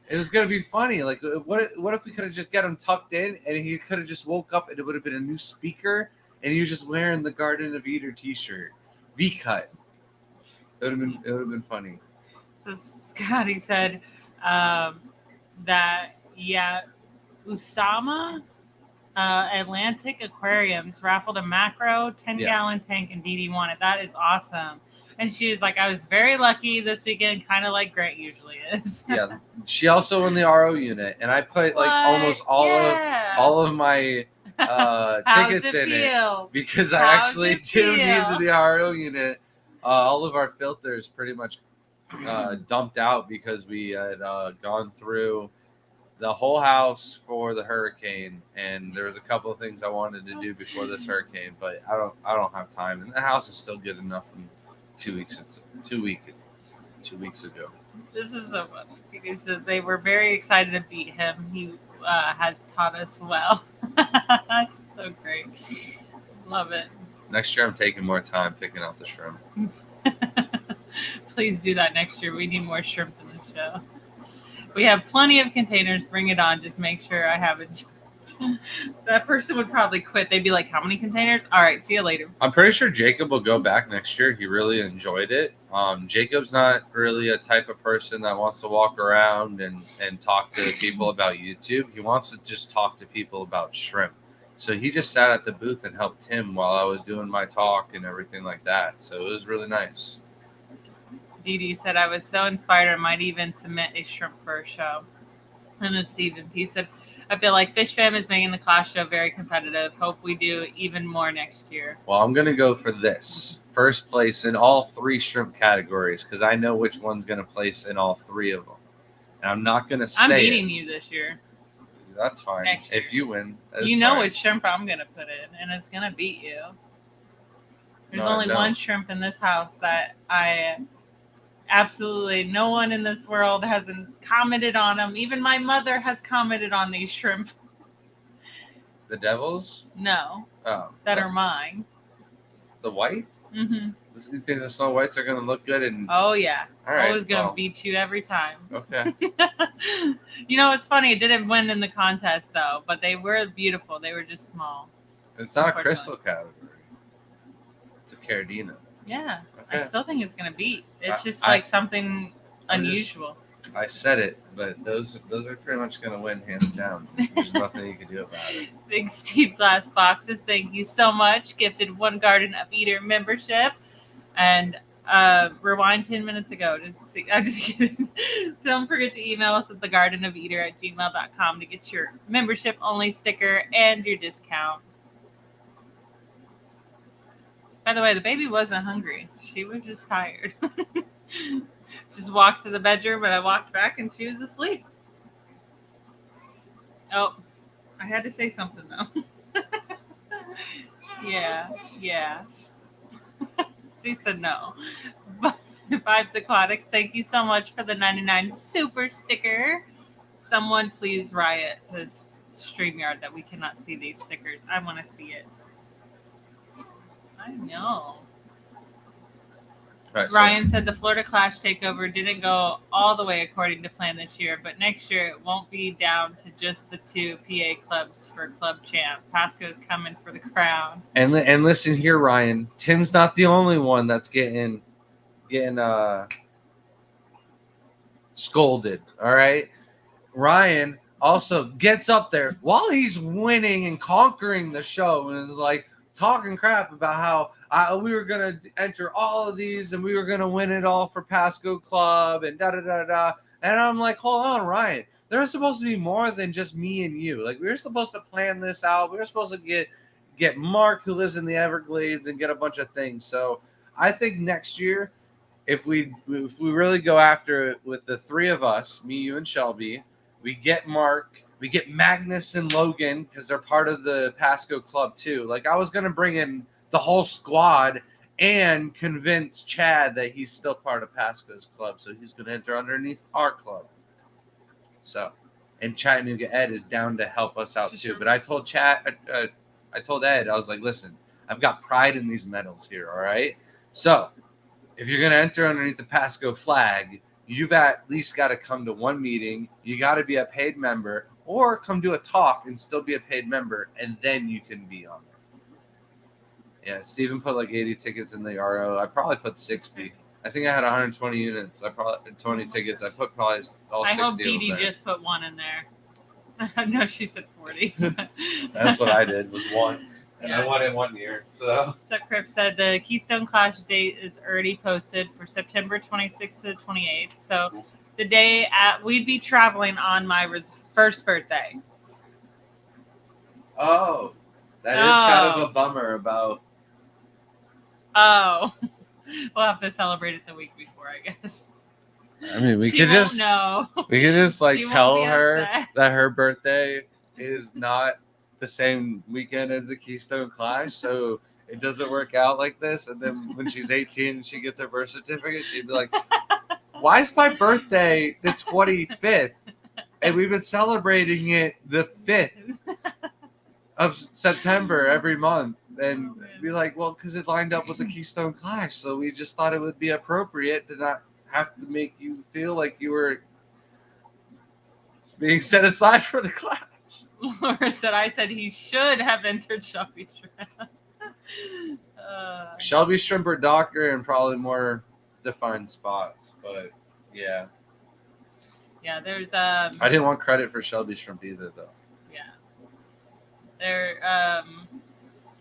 It was going to be funny. Like, what if we could have just got him tucked in and he could have just woke up and it would have been a new speaker and he was just wearing the Garden of Eater T-shirt, V-cut. It would have been funny. So Scotty said that Usama Atlantic Aquariums raffled a macro 10-gallon tank and DD won it. That is awesome. And she was like, I was very lucky this weekend, kind of like Grant usually is. Yeah. She also won the RO unit, and I put like almost all of my tickets in it because I actually do need the RO unit. All of our filters pretty much dumped out because we had gone through the whole house for the hurricane, and there was a couple of things I wanted to do before this hurricane, but I don't have time. And the house is still good enough in 2 weeks. It's 2 weeks ago. This is so funny because they were very excited to beat him. He has taught us well. That's so great. Love it. Next year, I'm taking more time picking out the shrimp. Please do that next year. We need more shrimp in the show. We have plenty of containers. Bring it on. Just make sure I have it. That person would probably quit. They'd be like, how many containers? All right, see you later. I'm pretty sure Jacob will go back next year. He really enjoyed it. Jacob's not really a type of person that wants to walk around and talk to people about YouTube. He wants to just talk to people about shrimp. So he just sat at the booth and helped Tim while I was doing my talk and everything like that. So it was really nice. Dee Dee said, I was so inspired I might even submit a shrimp for a show. And then Stephen P said, I feel like Fish Fam is making the Clash show very competitive. Hope we do even more next year. Well, I'm going to go for this. First place in all 3 shrimp categories because I know which one's going to place in all 3 of them. And I'm not going to say I'm beating you this year. That's fine. Next year. If you win, you know which shrimp I'm going to put in, and it's going to beat you. There's only one shrimp in this house that I absolutely no one in this world hasn't commented on them. Even my mother has commented on these shrimp. The devils? No. Oh. That are mine. The white? Mm-hmm. You think the Snow Whites are going to look good? Oh, yeah. All right. I was going to beat you every time. Okay. You know, it's funny. It didn't win in the contest, though, but they were beautiful. They were just small. It's not a crystal category. It's a Caradina. Yeah. Okay. I still think it's going to beat. It's just like something unusual. I said it, but those are pretty much going to win hands down. There's nothing you can do about it. Big Steve Glass Boxes, thank you so much. Gifted 1 Garden of Eater membership. And rewind 10 minutes ago. I'm just kidding. Don't forget to email us at thegardenofeater@gmail.com to get your membership only sticker and your discount. By the way, the baby wasn't hungry. She was just tired. Just walked to the bedroom and I walked back and she was asleep. Oh, I had to say something though. Yeah. She said no. Vibes Aquatics, thank you so much for the 99 super sticker. Someone please riot to StreamYard that we cannot see these stickers. I want to see it. I know. Right, Ryan said the Florida Clash takeover didn't go all the way according to plan this year, but next year it won't be down to just the 2 PA clubs for club champ. Pasco's coming for the crown. And listen here, Ryan. Tim's not the only one that's getting scolded. All right, Ryan also gets up there while he's winning and conquering the show and is like talking crap about how we were going to enter all of these and we were going to win it all for Pasco Club and da-da-da-da. And I'm like, hold on, Ryan. There's supposed to be more than just me and you. Like, we were supposed to plan this out. We were supposed to get Mark, who lives in the Everglades, and get a bunch of things. So I think next year, if we really go after it with the 3 of us, me, you, and Shelby, we get Mark, we get Magnus and Logan because they're part of the Pasco Club too. Like, I was going to bring in the whole squad and convince Chad that he's still part of Pasco's club, so he's going to enter underneath our club. So, and Chattanooga Ed is down to help us out too. But I told I told Ed, I was like, listen, I've got pride in these medals here, all right? So, if you're going to enter underneath the Pasco flag, you've at least got to come to one meeting. You got to be a paid member, or come do a talk and still be a paid member, and then you can be on there. Yeah, Steven put like 80 tickets in the RO. I probably put 60. I think I had 120 units. I probably 20 tickets. I put probably all 60. I hope Dee Dee just put 1 in there. No, she said 40. That's what I did, was 1. And yeah. I won in 1 year. So Crip said the Keystone Clash date is already posted for September 26th to 28th. So the day we'd be traveling on my first birthday. Oh, that is kind of a bummer about. Oh, we'll have to celebrate it the week before, I guess. I mean, we She could won't just know. we could just like She won't tell be her upset. that her birthday is not the same weekend as the Keystone Clash, so it doesn't work out like this. And then when she's 18 and she gets her birth certificate, she'd be like, "Why is my birthday the 25th? And we've been celebrating it the 5th of September every month." And be like, "Well, because it lined up with the Keystone Clash, so we just thought it would be appropriate to not have to make you feel like you were being set aside for the Clash." Laura said, I said he should have entered Shelby Shrimp. Shelby Shrimp or Docker in probably more defined spots, but yeah. Yeah, there's I didn't want credit for Shelby Shrimp either, though. yeah. There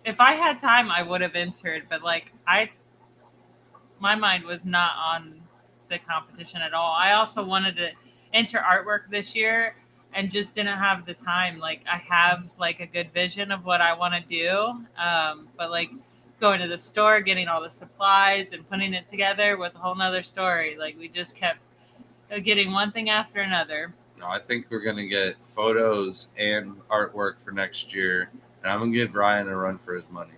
if I had time I would have entered, but like my mind was not on the competition at all. I also wanted to enter artwork this year and just didn't have the time. Like I have like a good vision of what I want to do, but like going to the store, getting all the supplies and putting it together was a whole nother story. Like we just kept getting one thing after another. No, I think we're gonna get photos and artwork for next year, and I'm gonna give Ryan a run for his money.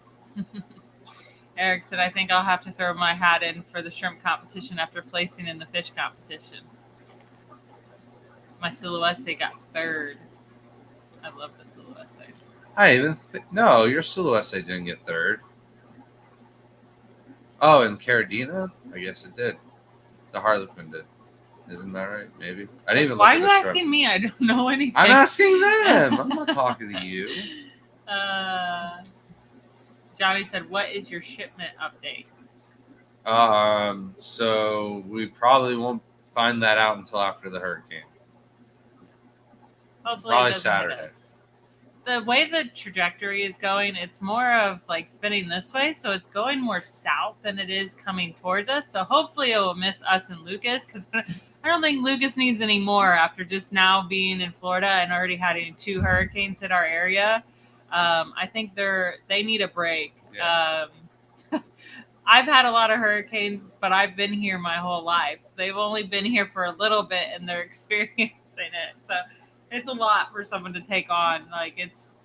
Eric said, I think I'll have to throw my hat in for the shrimp competition after placing in the fish competition. My silhouette got third. I love the silhouette. I even no, your silhouette didn't get third. Oh, and Caradina? I guess it did. The Harlequin did. Isn't that right? Maybe. I didn't even. Why look are at you the asking me? I don't know anything. I'm asking them. I'm not talking to you. Johnny said, "What is your shipment update?" So we probably won't find that out until after the hurricane. Hopefully, Probably it doesn't Saturday. hit us. The way the trajectory is going, it's more of like spinning this way, so it's going more south than it is coming towards us. So hopefully, it will miss us and Lucas, because I don't think Lucas needs any more after just now being in Florida and already having 2 hurricanes hit our area. I think they need a break. Yeah. I've had a lot of hurricanes, but I've been here my whole life. They've only been here for a little bit, and they're experiencing it. So it's a lot for someone to take on. Like it's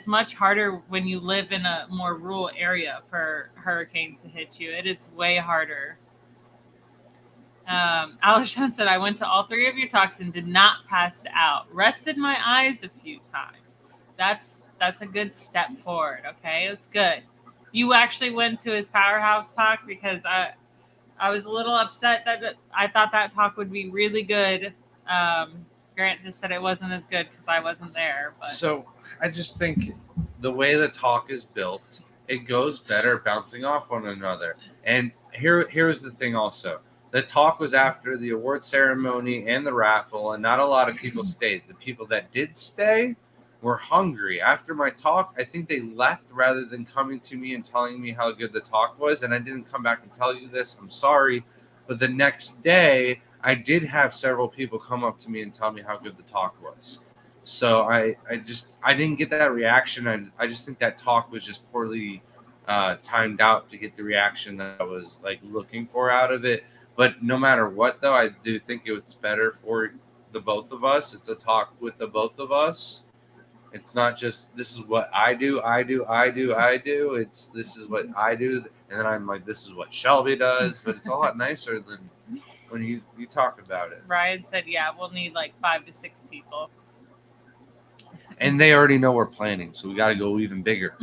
much harder when you live in a more rural area for hurricanes to hit you. It is way harder. Alishon said, I went to all 3 of your talks and did not pass out. Rested my eyes a few times. That's a good step forward. Okay, it's good. You actually went to his Powerhouse talk, because I was a little upset that I thought that talk would be really good. Grant just said it wasn't as good because I wasn't there. But So I just think the way the talk is built, it goes better bouncing off one another. And here's the thing also. The talk was after the award ceremony and the raffle, and not a lot of people stayed. The people that did stay were hungry. After my talk, I think they left rather than coming to me and telling me how good the talk was. And I didn't come back and tell you this. I'm sorry. But the next day, I did have several people come up to me and tell me how good the talk was. So I didn't get that reaction. I just think that talk was just poorly timed out to get the reaction that I was like looking for out of it. But no matter what, though, I do think it's better for the both of us. It's a talk with the both of us. It's not just this is what I do. It's this is what I do, and then I'm like, this is what Shelby does. But it's a lot nicer than when you talk about it. Ryan said, yeah, we'll need like 5 to 6 people. And they already know we're planning, so we got to go even bigger.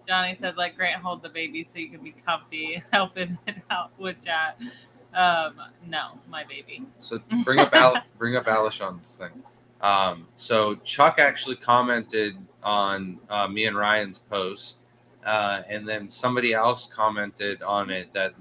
Johnny said, let Grant hold the baby so you can be comfy, helping it out with chat. No, my baby. So bring up Alishon's thing. So Chuck actually commented on me and Ryan's post, and then somebody else commented on it that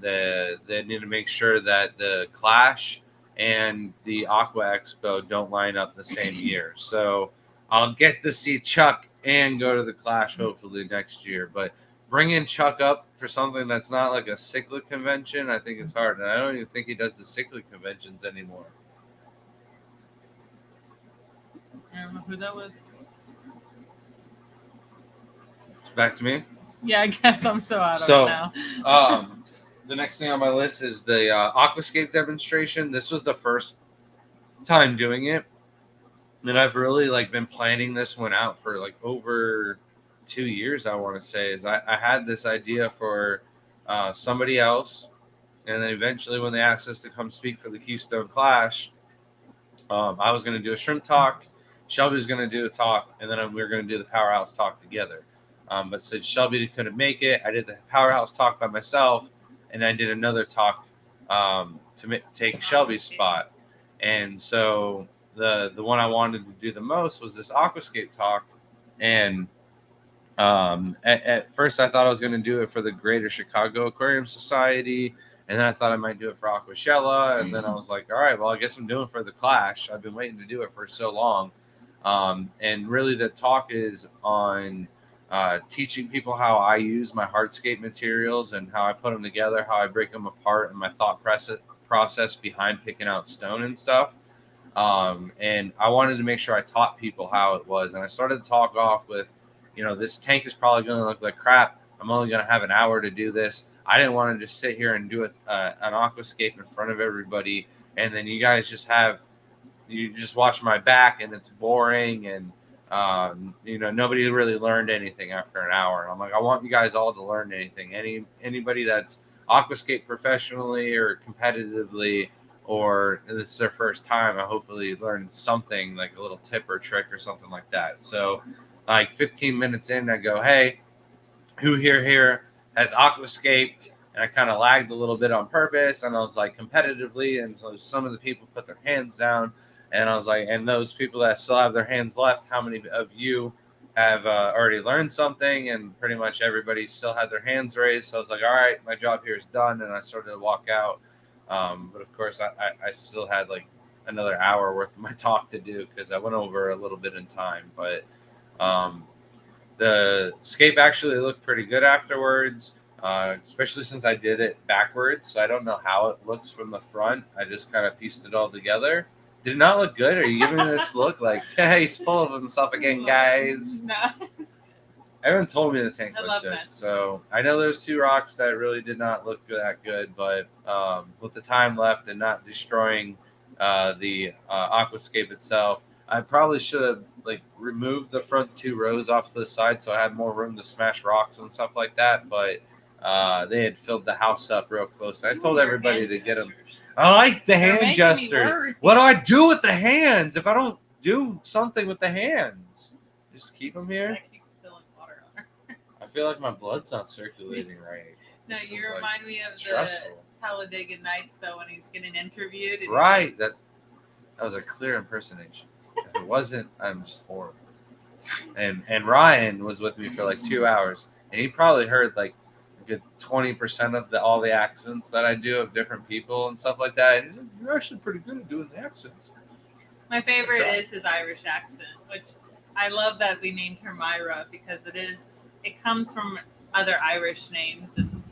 they need to make sure that the Clash and the Aqua Expo don't line up the same year. So I'll get to see Chuck and go to the Clash hopefully next year. But bringing Chuck up for something that's not like a cyclic convention, I think it's hard. And I don't even think he does the cyclic conventions anymore. I don't know who that was. Back to me? Yeah, I guess I'm so out of it now. the next thing on my list is the Aquascape demonstration. This was the first time doing it, and I've really like been planning this one out for like over 2 years. I want to say is I had this idea for somebody else, and then eventually when they asked us to come speak for the Keystone Clash, I was going to do a shrimp talk. Shelby was going to do a talk, and then we were going to do the powerhouse talk together. But since Shelby couldn't make it, I did the powerhouse talk by myself, and I did another talk to take Shelby's spot. And so the one I wanted to do the most was this Aquascape talk. And at first I thought I was going to do it for the Greater Chicago Aquarium Society, and then I thought I might do it for Aquashella, and then I was like, all right, well, I guess I'm doing it for the Clash. I've been waiting to do it for so long. And really the talk is on teaching people how I use my hardscape materials and how I put them together, how I break them apart, and my thought process behind picking out stone and stuff. And I wanted to make sure I taught people how it was. And I started to talk off with, this tank is probably going to look like crap. I'm only going to have an hour to do this. I didn't want to just sit here and do an aquascape in front of everybody, and then you guys just watch my back, and it's boring, and nobody really learned anything after an hour. And I'm like, I want you guys all to learn anything. Anybody that's aquascape professionally or competitively, or this is their first time, I hopefully learn something, like a little tip or trick or something like that. So like 15 minutes in, I go, hey, who here has aquascaped? And I kind of lagged a little bit on purpose, and I was like, competitively. And so some of the people put their hands down, and I was like, and those people that still have their hands left, how many of you have already learned something? And pretty much everybody still had their hands raised. So I was like, all right, my job here is done. And I started to walk out. But of course, I still had like another hour worth of my talk to do because I went over a little bit in time. But the scape actually looked pretty good afterwards, especially since I did it backwards. So I don't know how it looks from the front. I just kind of pieced it all together. Did it not look good? Are you giving me this look like, hey, he's full of himself again, guys? No. Everyone told me the tank looked good. That. So I know there's 2 rocks that really did not look that good, but with the time left and not destroying the aquascape itself, I probably should have removed the front 2 rows off to the side so I had more room to smash rocks and stuff like that. But they had filled the house up real close. I told everybody to get them. I like the hand gesture. What do I do with the hands if I don't do something with the hands? Just keep them here. I feel like my blood's not circulating right. No, you remind me of stressful. The Talladega Nights though when he's getting interviewed. Right. That was a clear impersonation. If it wasn't, I'm just horrible. And Ryan was with me for like 2 hours, and he probably heard like a good 20% of all the accents that I do of different people and stuff like that. And he's like, you're actually pretty good at doing the accents. My favorite is his Irish accent, which I love that we named her Myra because it comes from other Irish names, and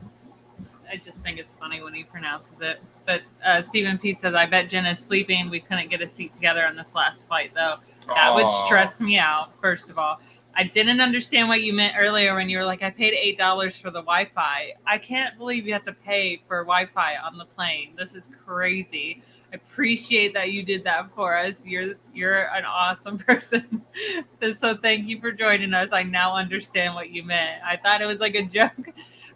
I just think it's funny when he pronounces it. But Stephen P says, I bet Jen is sleeping. We couldn't get a seat together on this last flight, though. That would stress me out, first of all. I didn't understand what you meant earlier when you were like, I paid $8 for the Wi-Fi. I can't believe you have to pay for Wi-Fi on the plane. This is crazy. I appreciate that you did that for us. You're an awesome person. So thank you for joining us. I now understand what you meant. I thought it was like a joke,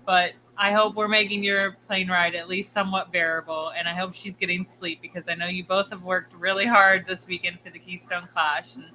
but I hope we're making your plane ride at least somewhat bearable, and I hope she's getting sleep because I know you both have worked really hard this weekend for the Keystone Clash, and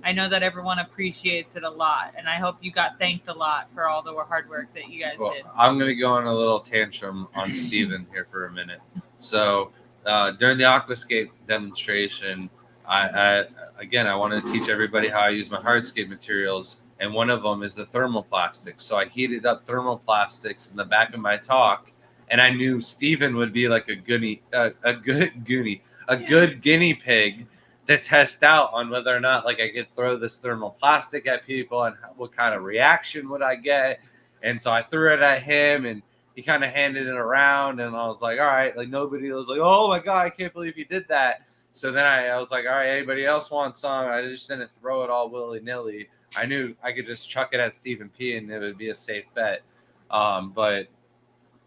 I know that everyone appreciates it a lot, and I hope you got thanked a lot for all the hard work that you guys did. I'm going to go on a little tantrum on Steven here for a minute. So during the Aquascape demonstration, I wanted to teach everybody how I use my hardscape materials, and one of them is the thermoplastics. So I heated up thermoplastics in the back of my talk, and I knew Steven would be like a good guinea pig to test out on whether or not I could throw this thermoplastic at people and what kind of reaction would I get. And so I threw it at him, and he kind of handed it around, and I was like, all right, nobody was like, oh my God, I can't believe you did that. So then I was like, all right, anybody else want some? I just didn't throw it all willy-nilly. I knew I could just chuck it at Stephen P and it would be a safe bet. But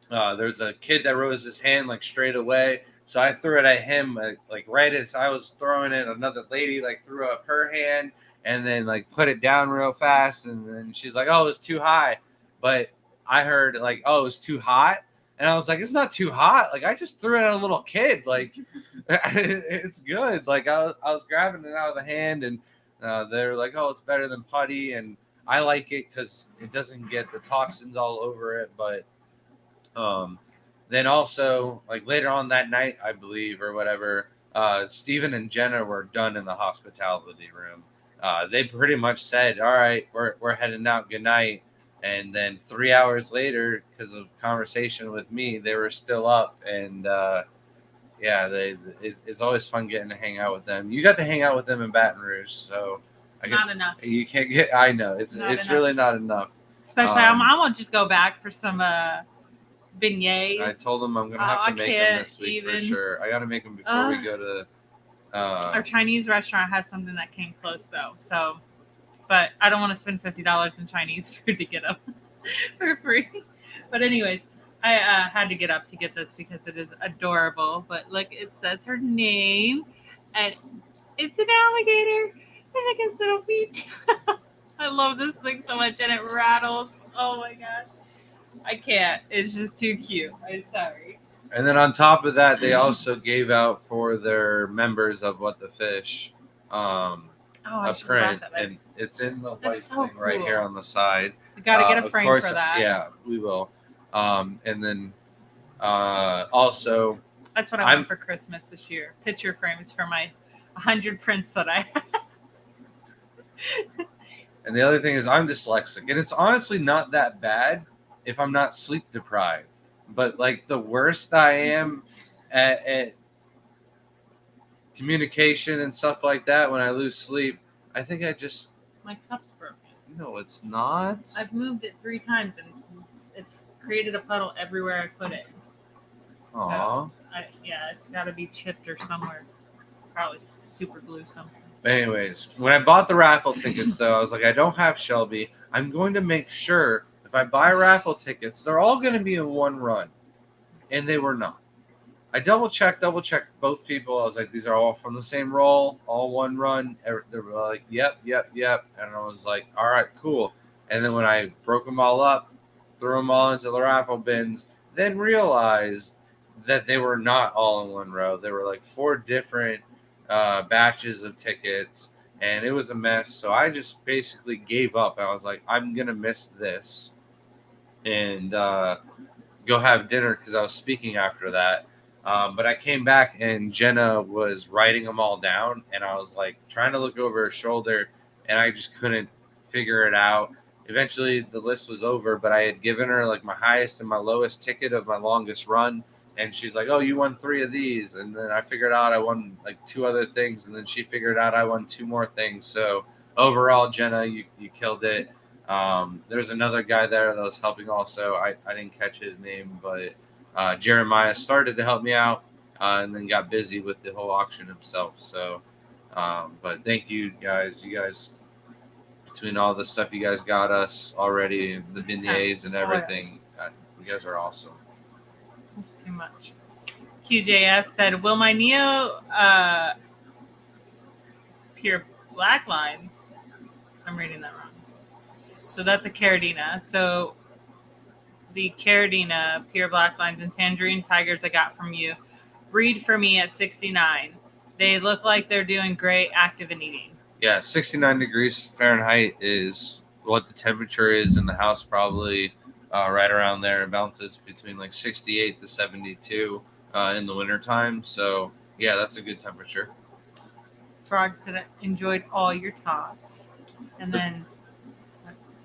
There's a kid that rose his hand like straight away. So I threw it at him like right as I was throwing it. Another lady like threw up her hand and then like put it down real fast. And then she's like, "Oh, it was too high." But I heard like, "Oh, it was too hot." And I was like, "It's not too hot. Like I just threw it at a little kid. Like it's good." Like I was grabbing it out of the hand, and they're like, "Oh, it's better than putty." And I like it because it doesn't get the toxins all over it. But then also like later on that night, I believe, or whatever, Steven and Jenna were done in the hospitality room. They pretty much said, "All right, we're heading out. Good night." And then 3 hours later, because of conversation with me, they were still up. And yeah, it's always fun getting to hang out with them. You got to hang out with them in Baton Rouge, so Not enough. You can't get. I know it's Not really not enough. Especially, I won't just go back for some beignets. I told them I'm gonna have to make them this week for sure. I got to make them before we go to. Our Chinese restaurant has something that came close though, so. But I don't want to spend $50 in Chinese food to get them for free. But anyways, I had to get up to get this because it is adorable. But look, it says her name, and it's an alligator. And look at its little feet. I love this thing so much, and it rattles. Oh my gosh. I can't. It's just too cute. I'm sorry. And then on top of that, they also gave out for their members of What the Fish a print, and it's in the white thing right here on the side. We got to get a frame for that. Yeah, we will. And then also, that's what I want for Christmas this year. Picture frames for my 100 prints that I have. And the other thing is I'm dyslexic, and it's honestly not that bad if I'm not sleep deprived. But like the worst I am at communication and stuff like that when I lose sleep, I think my cup's broken. No, it's not. I've moved it 3 times and it's created a puddle everywhere I put it. Aww. So it's got to be chipped or somewhere. Probably super glue something. Anyways, when I bought the raffle tickets, though, I was like, I don't have Shelby. I'm going to make sure if I buy raffle tickets, they're all going to be in one run. And they were not. I double checked both people. I was like, these are all from the same roll, all one run. They were like, yep. And I was like, all right, cool. And then when I broke them all up, threw them all into the raffle bins, then realized that they were not all in one row. They were like 4 different batches of tickets, and it was a mess. So I just basically gave up. I was like, I'm going to miss this and go have dinner because I was speaking after that. But I came back and Jenna was writing them all down, and I was like trying to look over her shoulder, and I just couldn't figure it out. Eventually the list was over, but I had given her like my highest and my lowest ticket of my longest run, and she's like, "Oh, you won 3 of these." And then I figured out I won like 2 other things, and then she figured out I won 2 more things. So overall, Jenna, you killed it. There's another guy there that was helping also. I didn't catch his name, but Jeremiah started to help me out and then got busy with the whole auction himself. So, but thank you guys. You guys, between all the stuff you guys got us already, the beignets and everything, you guys are awesome. It's too much. QJF said, will my Neo pure black lines, I'm reading that wrong. So that's a Caradina. So the Caradina pure black lines and tangerine tigers I got from you breed for me at 69. They look like they're doing great, active and eating. Yeah, 69 degrees Fahrenheit is what the temperature is in the house, probably right around there. It bounces between like 68 to 72 in the wintertime. So, yeah, that's a good temperature. Frog said I enjoyed all your talks. And then...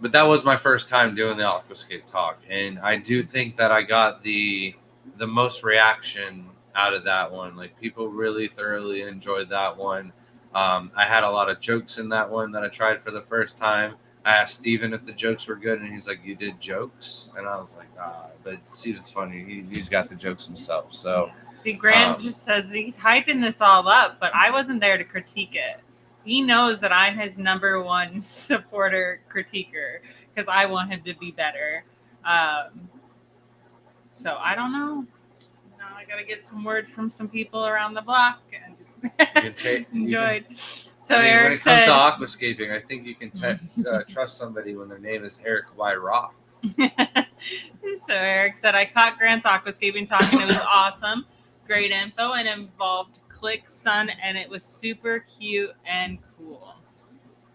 But that was my first time doing the Aquascape talk, and I do think that I got the most reaction out of that one. Like, people really thoroughly enjoyed that one. I had a lot of jokes in that one that I tried for the first time. I asked Steven if the jokes were good, and he's like, "You did jokes?" And I was like, but Steven's funny. He's got the jokes himself. So see, Grant just says he's hyping this all up, but I wasn't there to critique it. He knows that I'm his number one supporter critiquer because I want him to be better. So I don't know. Now I gotta get some word from some people around the block and You can enjoyed. So when Eric it comes said, to aquascaping, I think you can trust somebody when their name is Eric Y. Rock. So Eric said, I caught Grant's aquascaping talk and it was awesome. Great info and involved Click Sun and it was super cute and cool.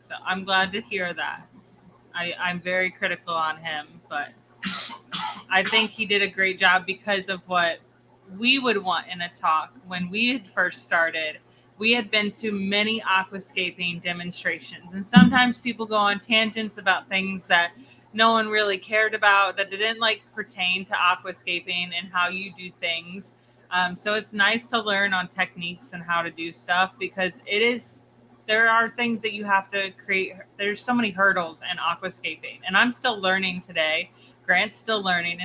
So I'm glad to hear that. I'm very critical on him, but I think he did a great job because of what we would want in a talk when we had first started. We had been to many aquascaping demonstrations, and sometimes people go on tangents about things that no one really cared about, that didn't like pertain to aquascaping and how you do things. So it's nice to learn on techniques and how to do stuff because there are things that you have to create. There's so many hurdles in aquascaping, and I'm still learning today. Grant's still learning.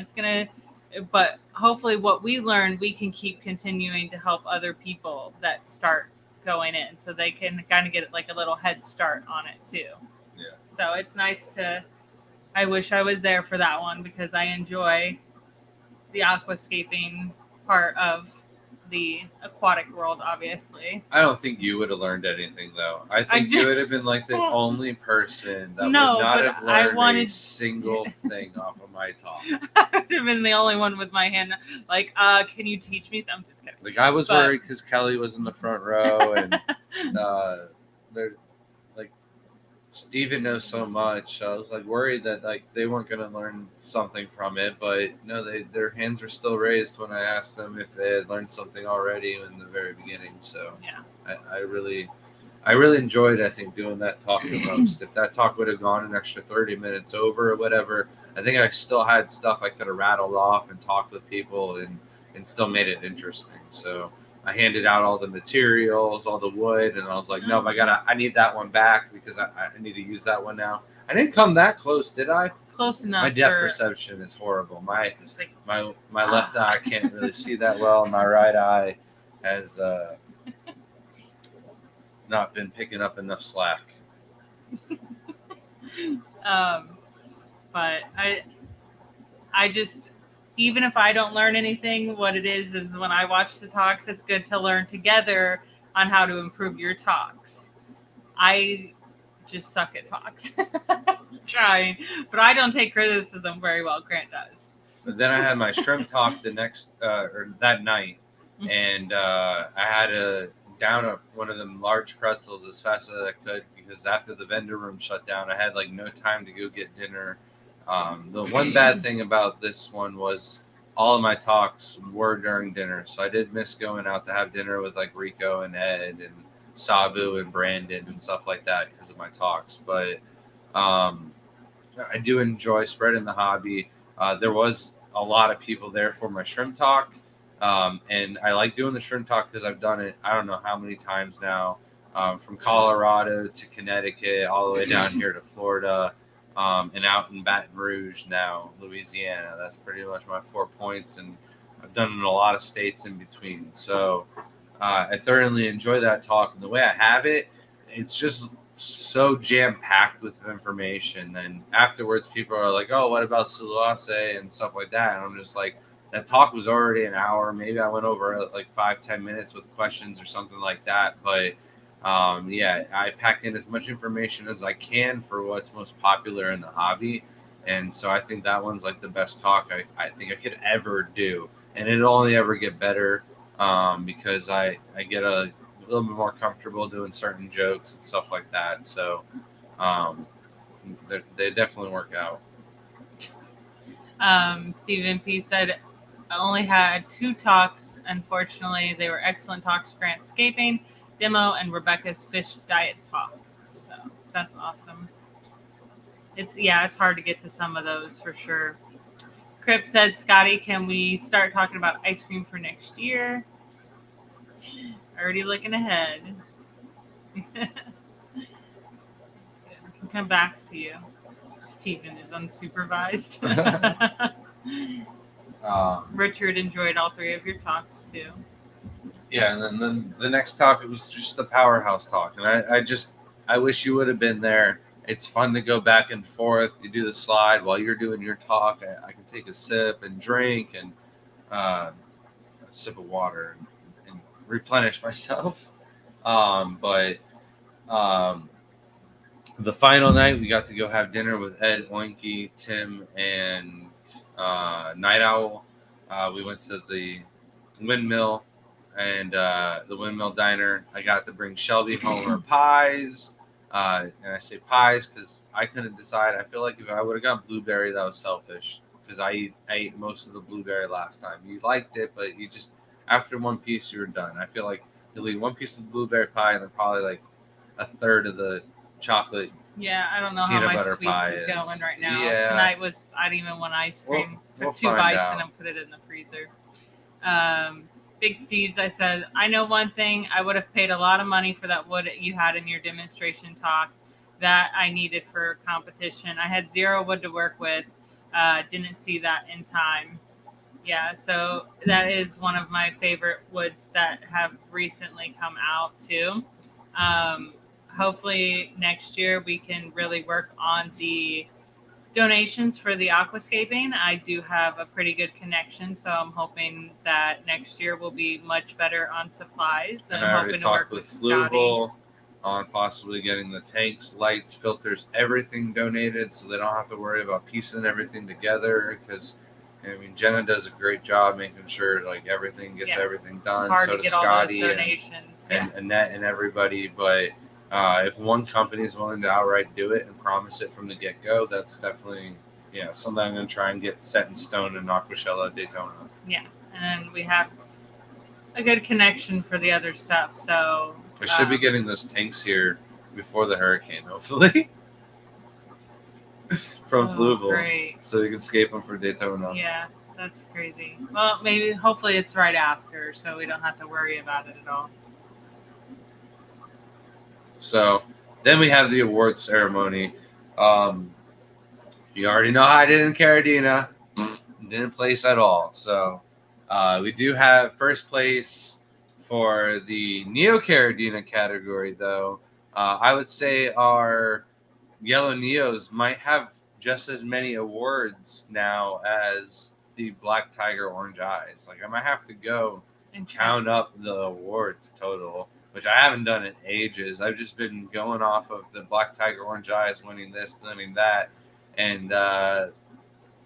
But hopefully what we learn, we can keep continuing to help other people that start going in so they can kind of get like a little head start on it too. Yeah. So it's nice I wish I was there for that one because I enjoy the aquascaping part of the aquatic world, obviously. I don't think you would have learned anything though. I think you would have been like the only person that would not have learned a single thing off of my talk. I would have been the only one with my hand like, can you teach me? I'm just kidding. Like I was worried because Kelly was in the front row and they're like Steven knows so much. I was like worried that like they weren't going to learn something from it, but no, their hands were still raised when I asked them if they had learned something already in the very beginning. So yeah, I really enjoyed, I think, doing that talk the most. If that talk would have gone an extra 30 minutes over or whatever, I think I still had stuff I could have rattled off and talked with people and still made it interesting. So I handed out all the materials, all the wood, and I was like, no, I need that one back because I need to use that one now. I didn't come that close, did I? Close enough. My depth perception is horrible. My left eye can't really see that well. My right eye has not been picking up enough slack. But I just, even if I don't learn anything, what it is when I watch the talks, it's good to learn together on how to improve your talks. I just suck at talks. Trying, but I don't take criticism very well. Grant does. But then I had my shrimp talk the next or that night, and I had to down one of them large pretzels as fast as I could because after the vendor room shut down, I had like no time to go get dinner. The one bad thing about this one was all of my talks were during dinner, so I did miss going out to have dinner with like Rico and Ed and Sabu and Brandon and stuff like that because of my talks. But I do enjoy spreading the hobby. There was a lot of people there for my shrimp talk, and I like doing the shrimp talk because I've done it I don't know how many times now, from Colorado to Connecticut all the way down here to Florida. And out in Baton Rouge now, Louisiana. That's pretty much my 4 points, and I've done it in a lot of states in between. So I thoroughly enjoy that talk, and the way I have it, it's just so jam-packed with information. And afterwards, people are like, oh, what about Sulawesi and stuff like that? And I'm just like, that talk was already an hour. Maybe I went over like 5-10 minutes with questions or something like that, but I pack in as much information as I can for what's most popular in the hobby. And so I think that one's like the best talk I think I could ever do. And it'll only ever get better because I get a little bit more comfortable doing certain jokes and stuff like that. So they definitely work out. Stephen P. said, I only had 2 talks. Unfortunately, they were excellent talks. Grant's Scaping demo and Rebecca's fish diet talk. So that's awesome. It's hard to get to some of those for sure. Crip said, Scotty, can we start talking about ice cream for next year? Already looking ahead. I can come back to you. Stephen is unsupervised. Richard enjoyed all 3 of your talks too. Yeah, and then the next talk, it was just the powerhouse talk. And I wish you would have been there. It's fun to go back and forth. You do the slide while you're doing your talk. I can take a sip and drink, and a sip of water and replenish myself. But um, the final night, we got to go have dinner with Ed, Oinky, Tim, and Night Owl. We went to the Windmill and the Windmill Diner. I got to bring Shelby home her pies. And I say pies because I couldn't decide. I feel like if I would have got blueberry, that was selfish because I ate most of the blueberry last time. You liked it, but you just, after one piece, you were done. I feel like you'll eat one piece of blueberry pie and then probably like a third of the chocolate. Yeah, I don't know how Peanut my butter sweets pie is going right now. Yeah. Tonight was, I didn't even want ice cream. We'll Took 2 find bites out. and then put it in the freezer. Big Steve's, I said, I know one thing. I would have paid a lot of money for that wood you had in your demonstration talk that I needed for competition. I had 0 wood to work with. Didn't see that in time. Yeah, so that is one of my favorite woods that have recently come out too. Hopefully next year we can really work on the donations for the aquascaping. I do have a pretty good connection, so I'm hoping that next year will be much better on supplies. And I'm I already hoping to work talked with Scotty. Fluval on possibly getting the tanks, lights, filters, everything donated, so they don't have to worry about piecing everything together. Because I mean, Jenna does a great job making sure like everything gets everything done. It's hard so to does get Scotty all those donations. and Annette and everybody. But if one company is willing to outright do it and promise it from the get go, that's definitely something I'm going to try and get set in stone in Aquashella, Daytona. Yeah, and we have a good connection for the other stuff. So I should be getting those tanks here before the hurricane, hopefully. From Fluval. Great. So we can escape them for Daytona. Yeah, that's crazy. Well, maybe, hopefully it's right after, so we don't have to worry about it at all. So then we have the award ceremony. You already know how I did in Carradina. Didn't place at all. So we do have first place for the Neo Carradina category, though. I would say our Yellow Neos might have just as many awards now as the Black Tiger Orange Eyes. Like, I might have to go and count up the awards total, which I haven't done in ages. I've just been going off of the Black Tiger Orange Eyes winning this, winning that, and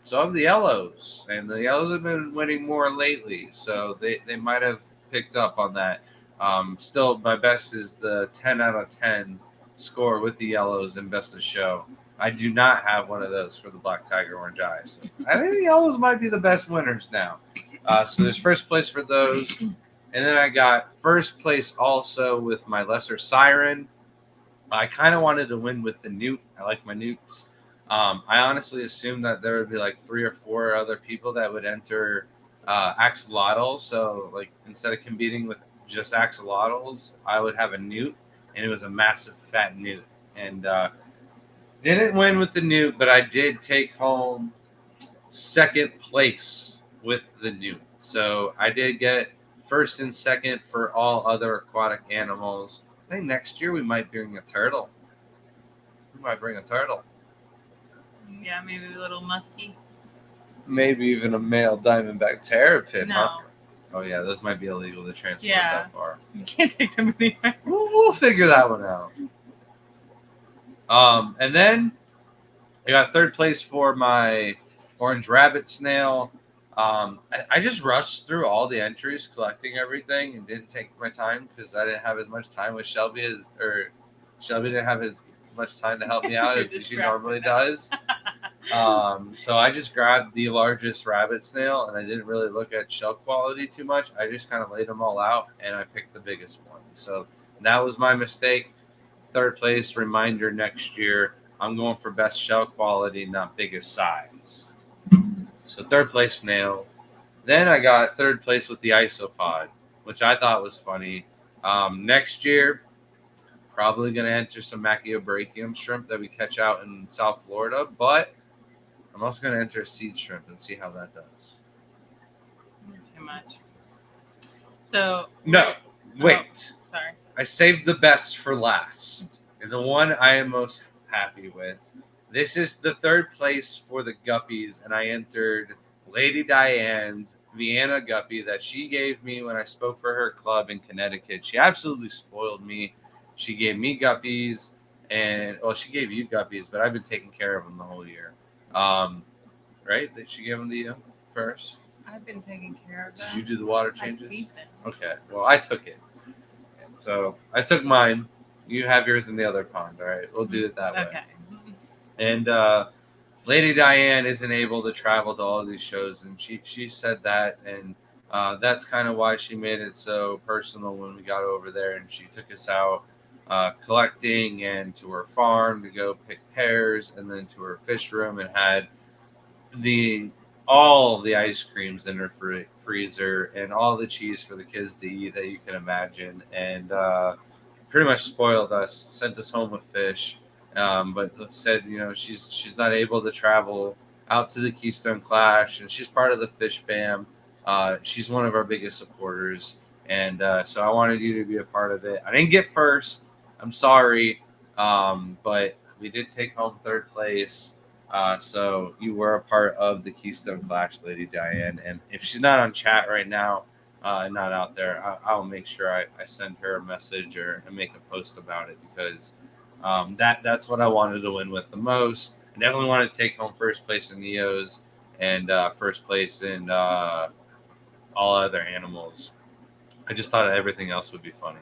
so have the Yellows. And the Yellows have been winning more lately, so they might have picked up on that. Still, my best is the 10 out of 10 score with the Yellows in Best of Show. I do not have one of those for the Black Tiger Orange Eyes. So I think the Yellows might be the best winners now. So there's first place for those. And then I got first place also with my Lesser Siren. I kind of wanted to win with the Newt. I like my Newts. I honestly assumed that there would be like 3 or 4 other people that would enter axolotls. So like instead of competing with just axolotls, I would have a Newt, and it was a massive fat Newt. And didn't win with the Newt, but I did take home second place with the Newt. So I did get first and second for all other aquatic animals. I think next year we might bring a turtle. We might bring a turtle. Yeah, maybe a little musky. Maybe even a male diamondback terrapin. No. Huh? Oh, yeah, those might be illegal to transport that far. You can't take them anywhere. We'll figure that one out. And then I got third place for my orange rabbit snail. I just rushed through all the entries, collecting everything, and didn't take my time because I didn't have as much time with Shelby Shelby didn't have as much time to help me out as she normally does. So I just grabbed the largest rabbit snail, and I didn't really look at shell quality too much. I just kind of laid them all out, and I picked the biggest one. So that was my mistake. Third place, reminder next year, I'm going for best shell quality, not biggest size. So third place snail. Then I got third place with the isopod, which I thought was funny. Next year, probably going to enter some Machiobrachium shrimp that we catch out in South Florida, but I'm also going to enter a seed shrimp and see how that does. Too much. So no, wait. Oh, sorry. I saved the best for last, and the one I am most happy with. This is the third place for the guppies, and I entered Lady Diane's Vienna guppy that she gave me when I spoke for her club in Connecticut. She absolutely spoiled me. She gave me guppies, and well, she gave you guppies, but I've been taking care of them the whole year. Right? Did she give them to you first? I've been taking care of them. Did you do the water I changes? feed them. Okay. Well, I took it. So I took mine. You have yours in the other pond. All right. We'll do it that way. Okay. And Lady Diane isn't able to travel to all these shows, and she said that, and that's kind of why she made it so personal when we got over there, and she took us out collecting and to her farm to go pick pears, and then to her fish room, and had all the ice creams in her freezer and all the cheese for the kids to eat that you can imagine, and pretty much spoiled us, sent us home with fish. But said, she's not able to travel out to the Keystone Clash, and she's part of the Fish Fam. She's one of our biggest supporters, and so I wanted you to be a part of it. I didn't get first. I'm sorry, but we did take home third place. So you were a part of the Keystone Clash, Lady Diane. And if she's not on chat right now, not out there, I'll make sure I send her a message or make a post about it, because that's what I wanted to win with the most. I definitely wanted to take home first place in Neos and first place in all other animals. I just thought everything else would be funny.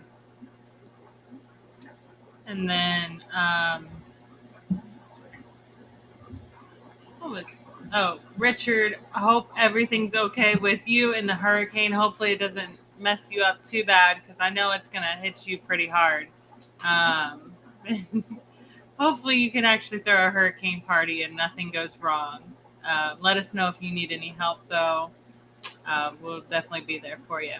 And then, what was it? Oh, Richard, I hope everything's okay with you in the hurricane. Hopefully it doesn't mess you up too bad, because I know it's going to hit you pretty hard. Hopefully you can actually throw a hurricane party and nothing goes wrong. Let us know if you need any help, though. We'll definitely be there for you.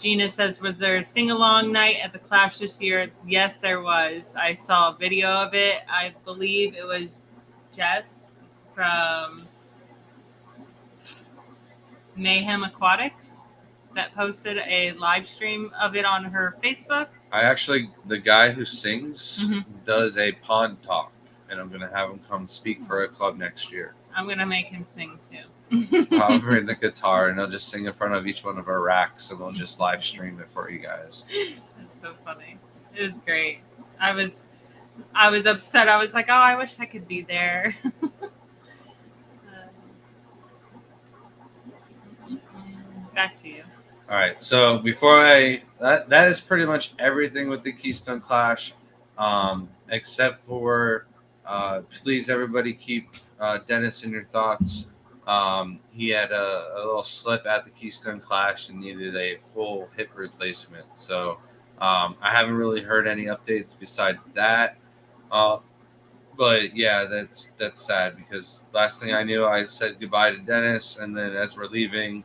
Gina says, was there a sing-along night at the Clash this year? Yes, there was. I saw a video of it. I believe it was Jess from Mayhem Aquatics that posted a live stream of it on her Facebook. The guy who sings does a pond talk, and I'm going to have him come speak for a club next year. I'm going to make him sing too. I'll bring the guitar, and I'll just sing in front of each one of our racks, and we'll just live stream it for you guys. That's so funny. It was great. I was upset. I was like, oh, I wish I could be there. Back to you. All right. So before that is pretty much everything with the Keystone Clash, except for please everybody keep Dennis in your thoughts. He had a little slip at the Keystone Clash and needed a full hip replacement. So I haven't really heard any updates besides that. But yeah, that's sad, because last thing I knew, I said goodbye to Dennis, and then as we're leaving,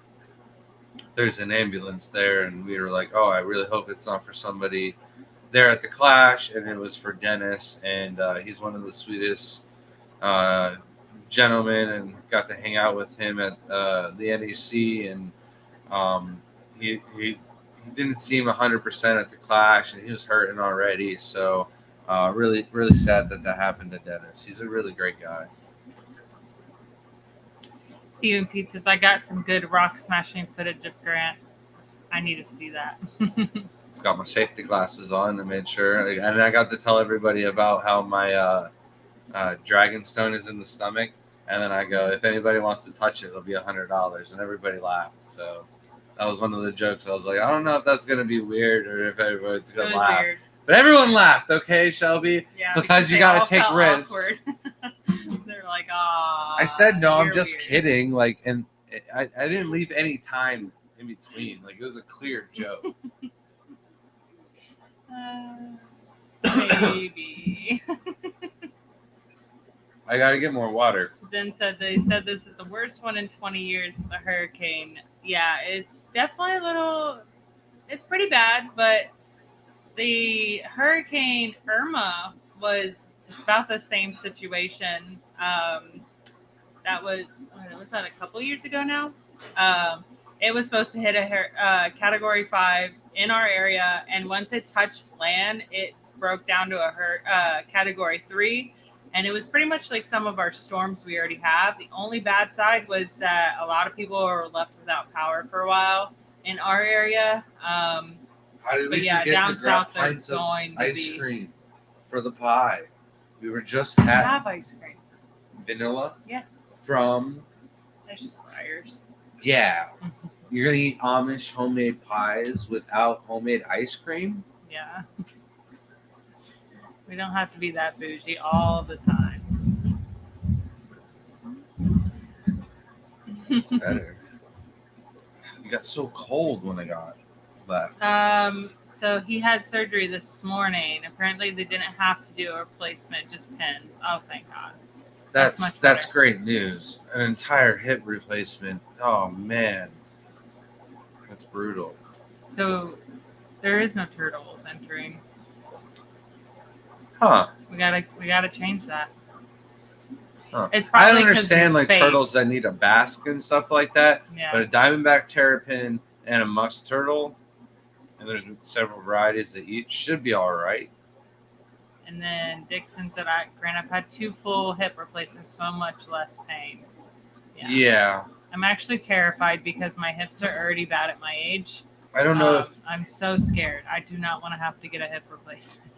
there's an ambulance there, and we were like, oh, I really hope it's not for somebody there at the Clash, and it was for Dennis, and he's one of the sweetest gentlemen, and got to hang out with him at the NEC, and he didn't seem 100% at the Clash, and he was hurting already, so really, really sad that happened to Dennis. He's a really great guy. See you in pieces. I got some good rock smashing footage of Grant. I need to see that. It's got my safety glasses on to make sure, and I got to tell everybody about how my dragon stone is in the stomach, and then I go, if anybody wants to touch it, it'll be $100, and everybody laughed. So that was one of the jokes. I was like, I don't know if that's gonna be weird or if everybody's gonna laugh. Weird. But everyone laughed, okay, Shelby? Yeah, sometimes you gotta take risks. They're like, ah. I said, no, I'm just kidding. Like, and I didn't leave any time in between. Like, it was a clear joke. Maybe. I gotta get more water. Zen said they said this is the worst one in 20 years with a hurricane. Yeah, it's definitely it's pretty bad, but the Hurricane Irma was about the same situation. That was that a couple years ago now? It was supposed to hit a Category 5 in our area, and once it touched land, it broke down to a Category 3, And it was pretty much like some of our storms we already have. The only bad side was that a lot of people were left without power for a while in our area. How did But we yeah, forget down to grab south they're pints of going to ice be. cream for the pie? We were just We at have ice cream. vanilla. Yeah. From It's just fryers. yeah. You're gonna eat Amish homemade pies without homemade ice cream? Yeah. We don't have to be that bougie all the time. It's better. You got so cold when I got left. So he had surgery this morning. Apparently they didn't have to do a replacement, just pins. Oh, thank God. That's much That's better. great news. An entire hip replacement. Oh man. That's brutal. So there is no turtles entering. Huh. We gotta change that. Huh. It's I probably 'cause understand of like space. turtles that need a basque and stuff like that, Yeah. but a diamondback terrapin and a musk turtle, and there's several varieties that each should be all right. And then Dixon said, Grant, I've had 2 full hip replacements, so much less pain. Yeah. I'm actually terrified because my hips are already bad at my age. I don't know if I'm so scared. I do not want to have to get a hip replacement.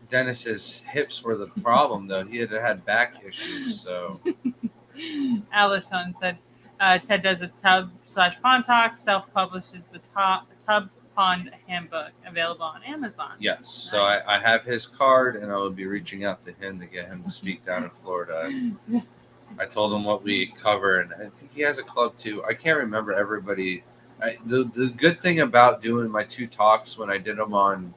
Dennis's hips were the problem though. He had back issues, so Allison said, Ted does a tub/pond talk, self-publishes the tub pond handbook, available on Amazon. yes. So I have his card, and I will be reaching out to him to get him to speak down in Florida. I told him what we cover, and I think he has a club too. I can't remember everybody. The good thing about doing my 2 talks when I did them on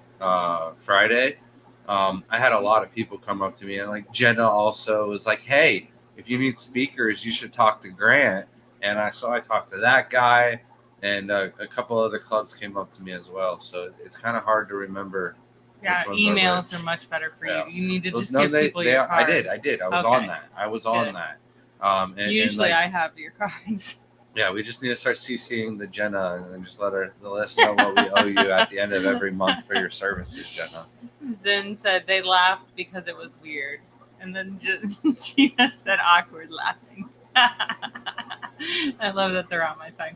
Friday, I had a lot of people come up to me, and like Jenna also was like, "Hey, if you need speakers, you should talk to Grant." And I talked to that guy, and a couple other clubs came up to me as well. So it's kind of hard to remember. Yeah, emails are much better for you. You need to just give people your card. I did. I was on that. I was on that. Usually I have your cards. Yeah, we just need to start CCing the Jenna and then just let us know what we owe you at the end of every month for your services, Jenna. Zen said they laughed because it was weird. And then Gina said awkward laughing. I love that they're on my side.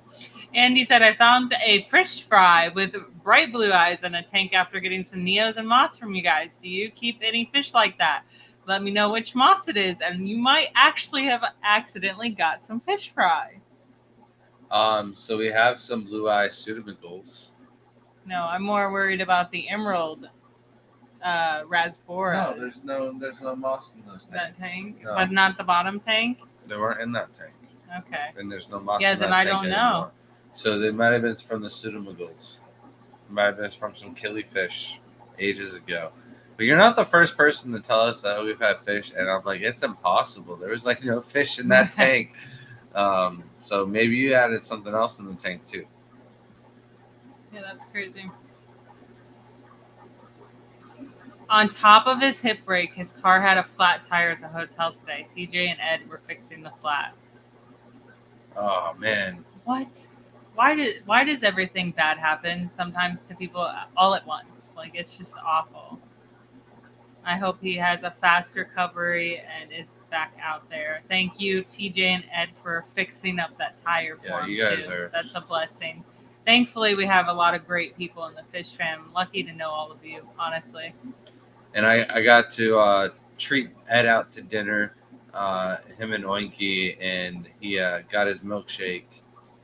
Andy said, I found a fish fry with bright blue eyes in a tank after getting some Neos and moss from you guys. Do you keep any fish like that? Let me know which moss it is, and you might actually have accidentally got some fish fry. So we have some blue eye pseudomicals. No, I'm more worried about the emerald raspberry. No, there's no moss in those tanks. That tank, no. But not the bottom tank. They weren't in that tank. Okay. And there's no moss. Yeah, in then that I tank don't anymore. know. So they might have been from the pseudomicals. Might have been from some killifish ages ago. But you're not the first person to tell us that we've had fish, and I'm like, it's impossible. There was like no fish in that tank. So maybe you added something else in the tank too. Yeah, that's crazy. On top of his hip break, his car had a flat tire at the hotel today. TJ and Ed were fixing the flat. Oh man. What? Why does everything bad happen sometimes to people all at once? Like, it's just awful. I hope he has a fast recovery and is back out there. Thank you, TJ and Ed, for fixing up that tire for him, you guys too. are... That's a blessing. Thankfully, we have a lot of great people in the fish fam. Lucky to know all of you, honestly. And I got to treat Ed out to dinner, him and Oinky, and he got his milkshake.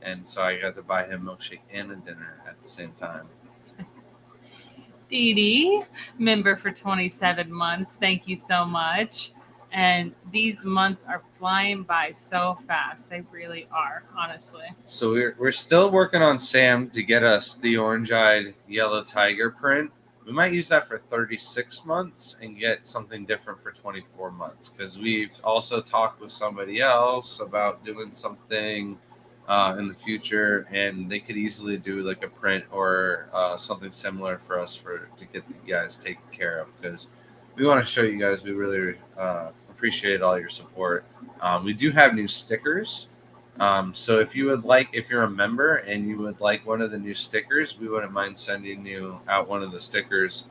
And so I got to buy him milkshake and a dinner at the same time. Dee Dee, member for 27 months. Thank you so much. And these months are flying by so fast. They really are, honestly. So we're still working on Sam to get us the orange-eyed yellow tiger print. We might use that for 36 months and get something different for 24 months, because we've also talked with somebody else about doing something in the future, and they could easily do like a print or something similar for us to get you guys taken care of, because we want to show you guys we really appreciate all your support. We do have new stickers. So if you're a member and you would like one of the new stickers, we wouldn't mind sending you out one of the stickers.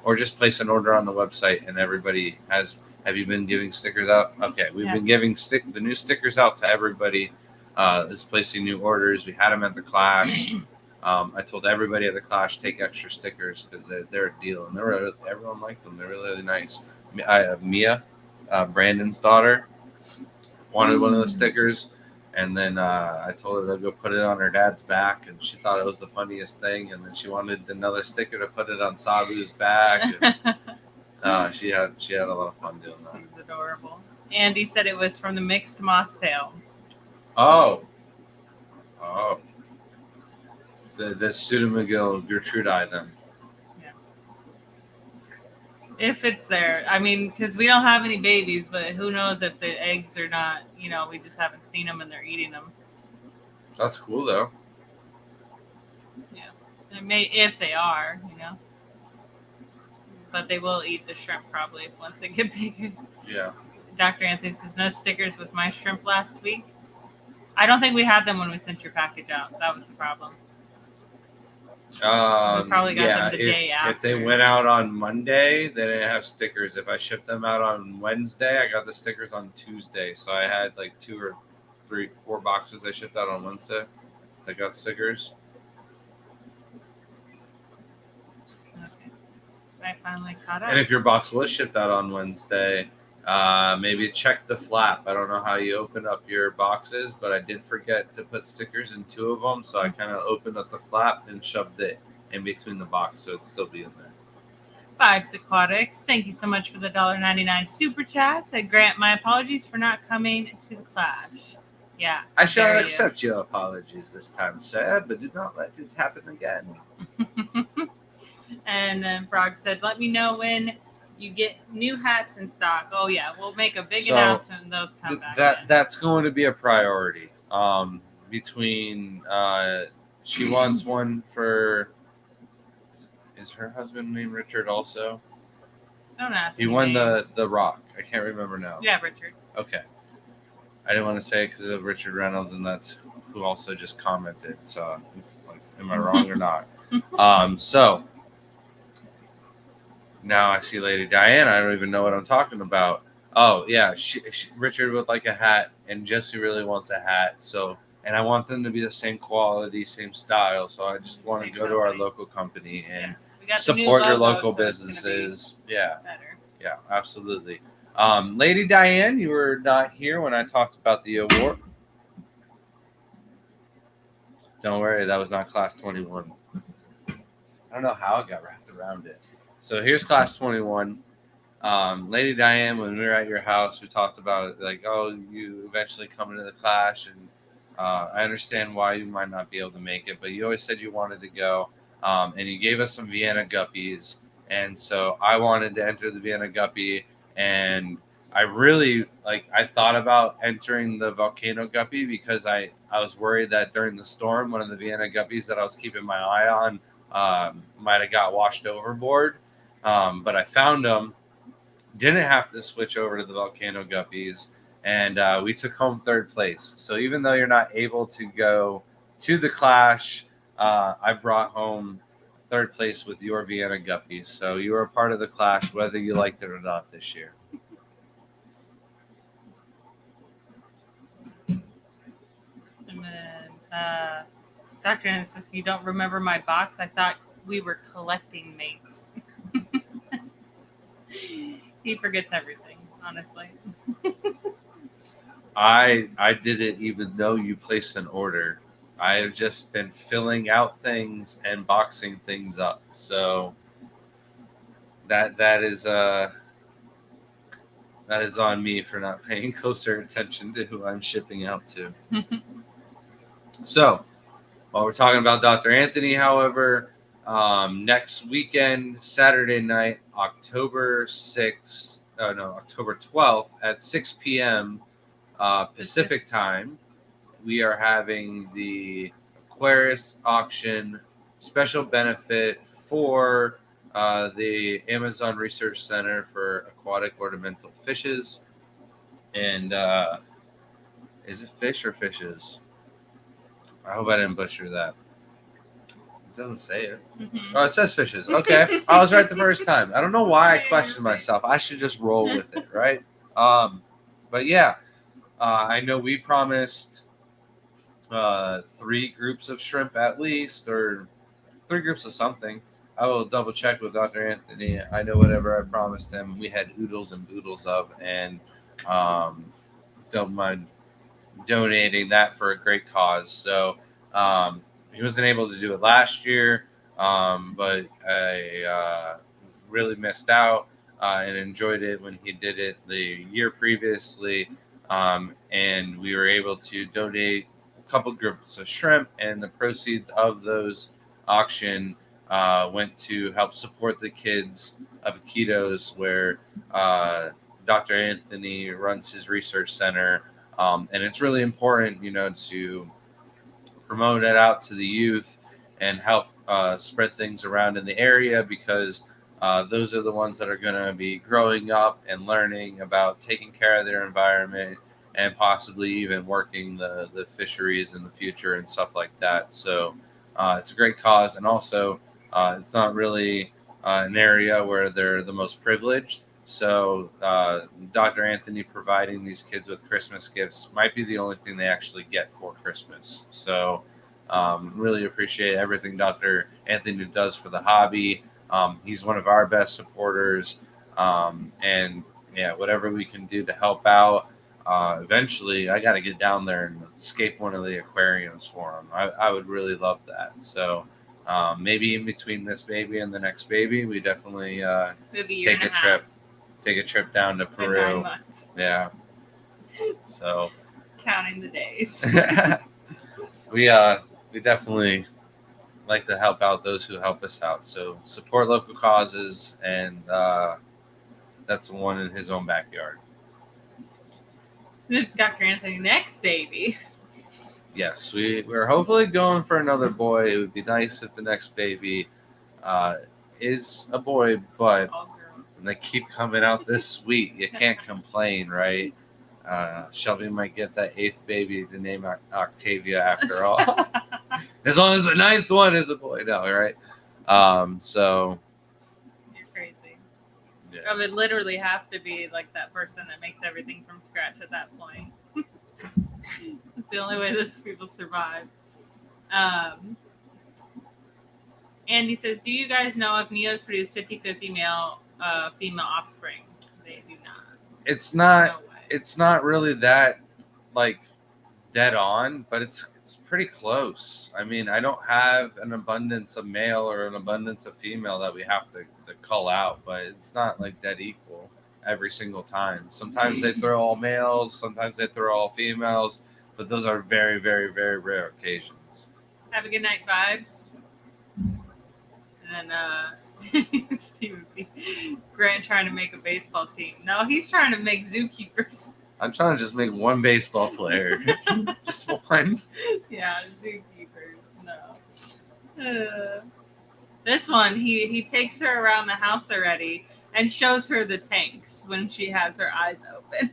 or just place an order on the website, and everybody has. Have you been giving stickers out? Okay, we've been giving the new stickers out to everybody that's placing new orders. We had them at the Clash. I told everybody at the Clash take extra stickers because they're a deal, and everyone liked them. They're really, really nice. Mia, Brandon's daughter, wanted one of the stickers, and then I told her to go put it on her dad's back, and she thought it was the funniest thing. And then she wanted another sticker to put it on Sabu's back. And, she had a lot of fun doing that. She's adorable. Andy said it was from the mixed moss tail. Oh. The Pseudomugil Gertrudii then. Yeah. If it's there. I mean, because we don't have any babies, but who knows if the eggs are not, we just haven't seen them and they're eating them. That's cool, though. Yeah. If they are, But they will eat the shrimp probably once they get bigger. Yeah. Dr. Anthony says, no stickers with my shrimp last week. I don't think we had them when we sent your package out. That was the problem. We probably got them the day after. If they went out on Monday, they didn't have stickers. If I shipped them out on Wednesday, I got the stickers on Tuesday. So I had like 2 or 3, 4 boxes I shipped out on Wednesday that got stickers. Okay. I finally caught up. And if your box was shipped out on Wednesday, maybe check the flap. I don't know how you open up your boxes, but I did forget to put stickers in 2 of them, so I kind of opened up the flap and shoved it in between the box, so it'd still be in there. Vibes Aquatics, thank you so much for the $1.99 super chat. Said Grant, my apologies for not coming to the Clash. Yeah, I shall accept your apologies this time, sir, but do not let it happen again. And then Frog said, let me know when you get new hats in stock. Oh yeah, we'll make a big announcement when those come back. That's going to be a priority. Between she wants one for. Is her husband named Richard also? Don't ask. He won the Rock. I can't remember now. Yeah, Richard. Okay. I didn't want to say it because of Richard Reynolds, and that's who also just commented. So it's like, am I wrong or not? So. Now I see Lady Diana. I don't even know what I'm talking about. Oh, yeah. Richard would like a hat, and Jesse really wants a hat. So, and I want them to be the same quality, same style. So I just want to go to our local company and support your local businesses. Yeah. Better. Yeah, absolutely. Lady Diane, you were not here when I talked about the award. Don't worry, that was not class 21. I don't know how it got wrapped around it. So here's class 21. Lady Diane, when we were at your house, we talked about it, like, oh, you eventually come into the Clash, and I understand why you might not be able to make it, but you always said you wanted to go, and you gave us some Vienna guppies, and so I wanted to enter the Vienna guppy, and I really, I thought about entering the volcano guppy because I was worried that during the storm, one of the Vienna guppies that I was keeping my eye on might have got washed overboard. But I found them, didn't have to switch over to the volcano guppies, and we took home 3rd place. So even though you're not able to go to the Clash, I brought home 3rd place with your Vienna guppies. So you were a part of the Clash, whether you liked it or not this year. And then Dr. Anna says, you don't remember my box? I thought we were collecting mates. He forgets everything, honestly. I didn't even know you placed an order. I have just been filling out things and boxing things up. So that is on me for not paying closer attention to who I'm shipping out to. So while we're talking about Dr. Anthony, however, next weekend, Saturday night, October 12th at 6 p.m. Pacific time, we are having the Aquarius auction special benefit for the Amazon Research Center for Aquatic Ornamental Fishes. And is it fish or fishes? I hope I didn't butcher that. doesn't say it. Mhm. Oh, it says fishes. Okay. I was right the first time. I don't know why I questioned myself. I should just roll with it, right? But yeah, I know we promised 3 groups of shrimp at least, or 3 groups of something. I will double check with Dr. Anthony. I know whatever I promised him, we had oodles and boodles of, and don't mind donating that for a great cause. So he wasn't able to do it last year, but I really missed out and enjoyed it when he did it the year previously. And we were able to donate a couple groups of shrimp, and the proceeds of those auction went to help support the kids of Iquitos, where Dr. Anthony runs his research center. And it's really important, to promote it out to the youth and help spread things around in the area, because those are the ones that are going to be growing up and learning about taking care of their environment and possibly even working the fisheries in the future and stuff like that. So it's a great cause. And also, it's not really an area where they're the most privileged. So Dr. Anthony providing these kids with Christmas gifts might be the only thing they actually get for Christmas. So really appreciate everything Dr. Anthony does for the hobby. He's one of our best supporters. And yeah, whatever we can do to help out. Eventually, I got to get down there and escape one of the aquariums for him. I would really love that. So maybe in between this baby and the next baby, we definitely take a trip. Take a trip down to Peru. 9 months. Yeah. So counting the days. we definitely like to help out those who help us out. So support local causes, and that's one in his own backyard. Dr. Anthony, next baby. Yes, we're hopefully going for another boy. It would be nice if the next baby is a boy, but they keep coming out this sweet. You can't complain, right? Shelby might get that 8th baby to name Octavia after all. As long as the 9th one is a boy, no, right? So you're crazy. Yeah. I would literally have to be like that person that makes everything from scratch at that point. It's the only way those people survive. Andy says, do you guys know if Neos produce 50-50 male female offspring? They do not. It's not. No way. It's not really that like dead on, but it's pretty close. I mean, I don't have an abundance of male or an abundance of female that we have to cull out, but it's not like dead equal every single time. Sometimes they throw all males, sometimes they throw all females, but those are very, very, very rare occasions. Have a good night, vibes. And then Steve, Grant trying to make a baseball team. No, he's trying to make zookeepers. I'm trying to just make one baseball player. Just one. Yeah, zookeepers. No. This one, he takes her around the house already and shows her the tanks when she has her eyes open.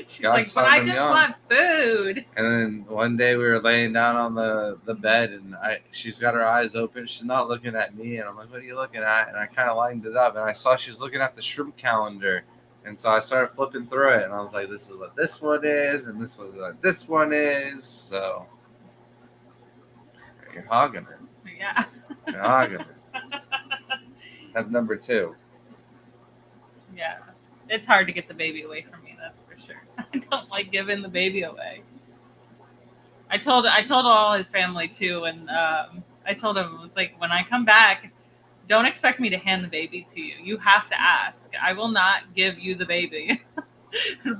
She's like, but I just want food. And then one day we were laying down on the bed, and she's got her eyes open. She's not looking at me, and I'm like, what are you looking at? And I kind of lined it up, and I saw she was looking at the shrimp calendar. And so I started flipping through it, and I was like, this is what this one is, and this was what this one is. So you're hogging it. Yeah. You're hogging it. Let's have number 2. Yeah. It's hard to get the baby away from me, that's for sure. I don't like giving the baby away. I told all his family too, and I told him, it's like, when I come back, don't expect me to hand the baby to you. You have to ask. I will not give you the baby.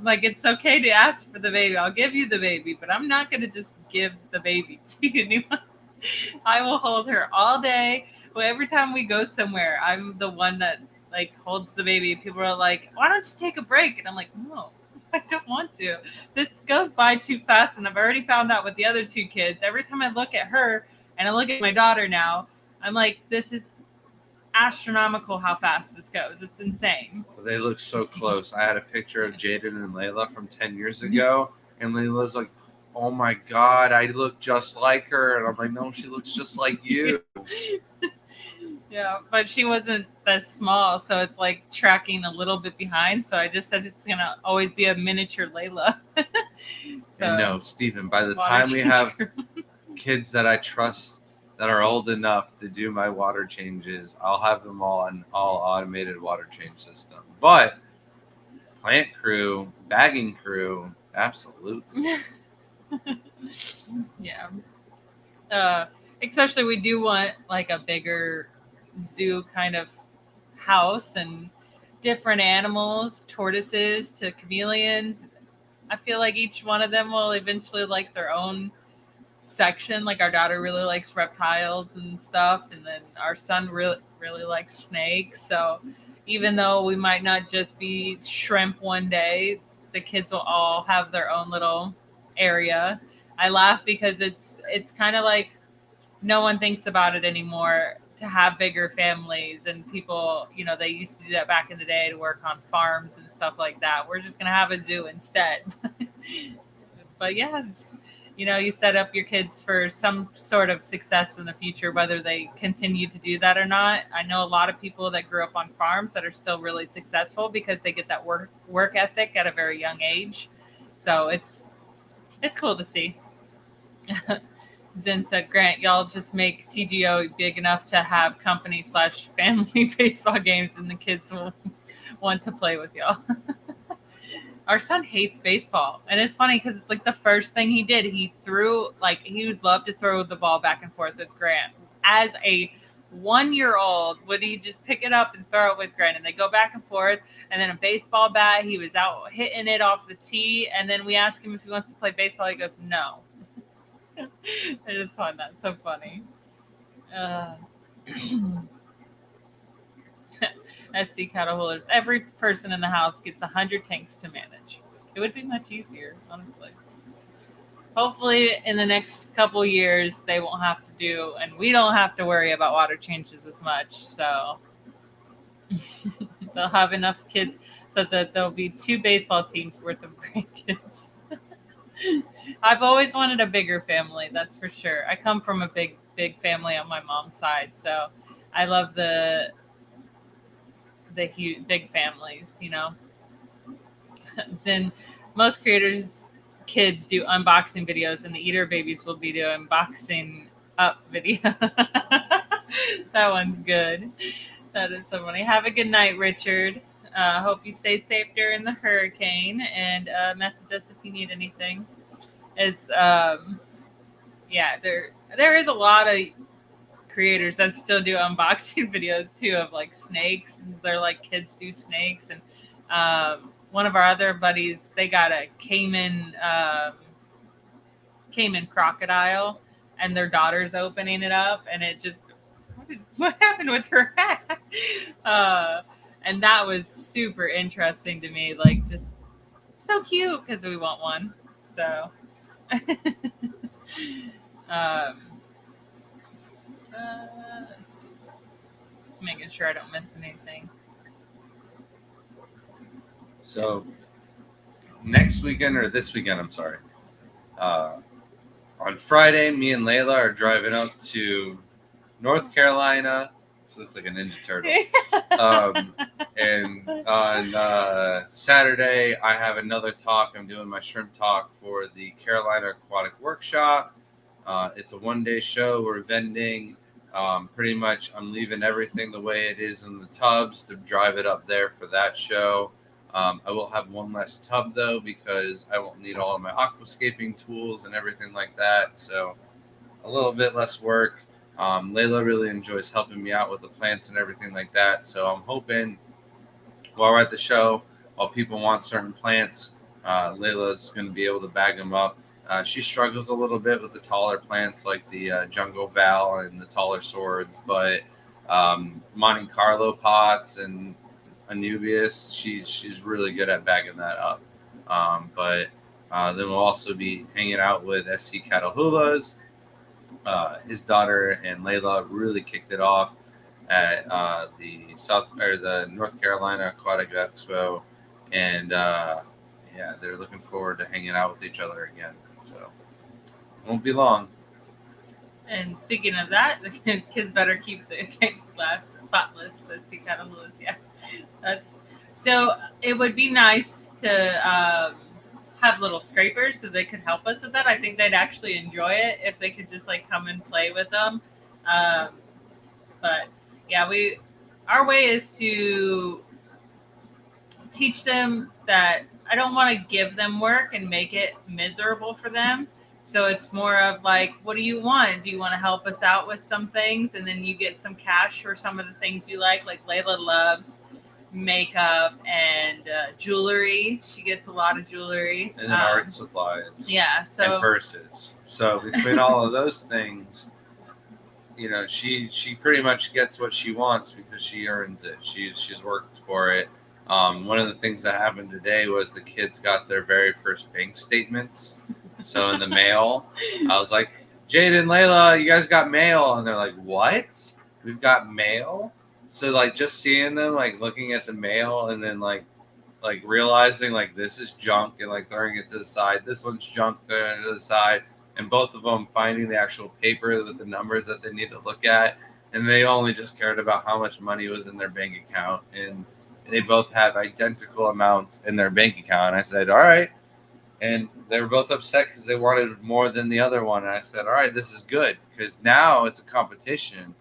Like, it's okay to ask for the baby. I'll give you the baby, but I'm not going to just give the baby to anyone. I will hold her all day. Well, every time we go somewhere, I'm the one that like holds the baby. People are like, why don't you take a break? And I'm like, no, I don't want to. This goes by too fast. And I've already found out with the other 2 kids. Every time I look at her and I look at my daughter now, I'm like, this is astronomical how fast this goes. It's insane. They look so close. I had a picture of Jaden and Layla from 10 years ago, and Layla's like, oh my God, I look just like her. And I'm like, no, she looks just like you. Yeah, but she wasn't that small, so it's like tracking a little bit behind. So I just said it's gonna always be a miniature Layla. So And no, Stephen, by the water time we change have crew. kids that I trust that are old enough to do my water changes, I'll have them all on all automated water change system. But plant crew, bagging crew, absolutely. Yeah. Especially we do want like a bigger zoo kind of house and different animals, tortoises to chameleons. I feel like each one of them will eventually like their own section. Like our daughter really likes reptiles and stuff, and then our son really likes snakes. So even though we might not just be shrimp one day, the kids will all have their own little area. I laugh because it's kind of like no one thinks about it anymore to have bigger families, and people, they used to do that back in the day to work on farms and stuff like that. We're just going to have a zoo instead. But yeah, you set up your kids for some sort of success in the future, whether they continue to do that or not. I know a lot of people that grew up on farms that are still really successful because they get that work ethic at a very young age. So it's cool to see. Zen said, Grant, y'all just make TGO big enough to have company/family baseball games, and the kids will want to play with y'all. Our son hates baseball, and it's funny because it's like the first thing he did. He would love to throw the ball back and forth with Grant. As a 1-year-old, would he just pick it up and throw it with Grant, and they go back and forth. And then a baseball bat, he was out hitting it off the tee, and then we ask him if he wants to play baseball. He goes, no. I just find that so funny. SC cattle holders. Every person in the house gets 100 tanks to manage. It would be much easier, honestly. Hopefully, in the next couple years, they won't have to do, and we don't have to worry about water changes as much. So they'll have enough kids so that there'll be 2 baseball teams worth of grandkids. I've always wanted a bigger family, that's for sure. I come from a big family on my mom's side, so I love the huge big families, Then most creators' kids do unboxing videos, and the eater babies will be doing unboxing up video. That one's good. That is so funny. Have a good night, Richard. Hope you stay safe during the hurricane, and message us if you need anything. It's there is a lot of creators that still do unboxing videos too of like snakes. They're like kids do snakes, and one of our other buddies, they got a Cayman crocodile, and their daughter's opening it up, and it just what happened with her hat? And that was super interesting to me, like just so cute because we want one. So making sure I don't miss anything. So next weekend, or this weekend, I'm sorry. On Friday, me and Layla are driving up to North Carolina. So it's like a Ninja Turtle. And on Saturday, I have another talk. I'm doing my shrimp talk for the Carolina Aquatic Workshop. It's a 1-day show. We're vending. Pretty much, I'm leaving everything the way it is in the tubs to drive it up there for that show. I will have one less tub, though, because I won't need all of my aquascaping tools and everything like that. So a little bit less work. Layla really enjoys helping me out with the plants and everything like that. So I'm hoping while we're at the show, while people want certain plants, Layla's going to be able to bag them up. She struggles a little bit with the taller plants like the jungle val and the taller swords, but Monte Carlo pots and Anubias, she's really good at bagging that up. But then we'll also be hanging out with SC Catahulas. His daughter and Layla really kicked it off at the North Carolina Aquatic Expo, and they're looking forward to hanging out with each other again. So Won't be long. And speaking of that, the kids better keep the tank glass spotless, as he kind of was. Yeah, that's so. It would be nice to have little scrapers so they could help us with that. I think they'd actually enjoy it if they could just like come and play with them. Um, but yeah, our way is to teach them that I don't want to give them work and make it miserable for them. So it's more of like, what do you want? Do you want to help us out with some things? And then you get some cash for some of the things you like. Like Layla loves makeup and jewelry. She gets a lot of jewelry. And then art supplies. Yeah. So and purses. So between all of those things, she pretty much gets what she wants because she earns it. She's worked for it. One of the things that happened today was the kids got their very first bank statements. So in the mail, I was like, Jade and Layla, you guys got mail. And they're like, what? We've got mail? So like just seeing them like looking at the mail and then like realizing like this is junk and like throwing it to the side. This one's junk, throwing it to the side. And both of them finding the actual paper with the numbers that they need to look at. And they only just cared about how much money was in their bank account. And they both have identical amounts in their bank account. And I said, all right. And they were both upset because they wanted more than the other one. And I said, all right, this is good because now it's a competition.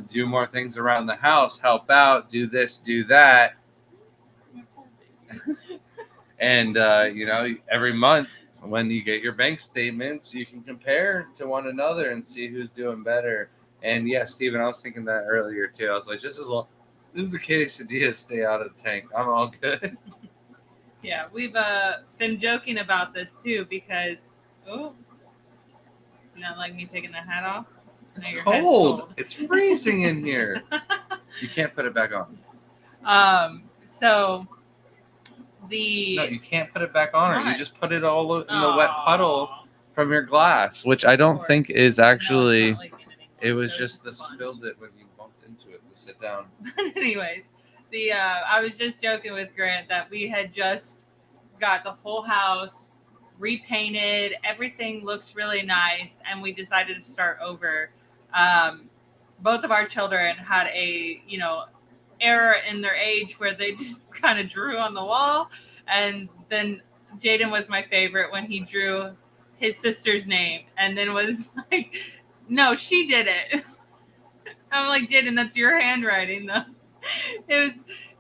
Do more things around the house, help out, do this, do that. And, every month when you get your bank statements, you can compare to one another and see who's doing better. And yeah, Steven, I was thinking that earlier too. I was like, just as long as the quesadillas stay out of the tank, I'm all good. Yeah, we've been joking about this too because, do you not like me taking the hat off? It's cold. It's freezing in here. You can't put it back on. So No, you can't put it back on. Or you just put it all in the wet puddle from your glass, which I don't think is actually. No, it was just the spilled it when you bumped into it to sit down. But anyways, I was just joking with Grant that we had just got the whole house repainted. Everything looks really nice, and we decided to start over. Both of our children had a error in their age where they just kind of drew on the wall, and then Jaden was my favorite when he drew his sister's name and then was like, no, she did it. I'm like, Jaden, that's your handwriting though.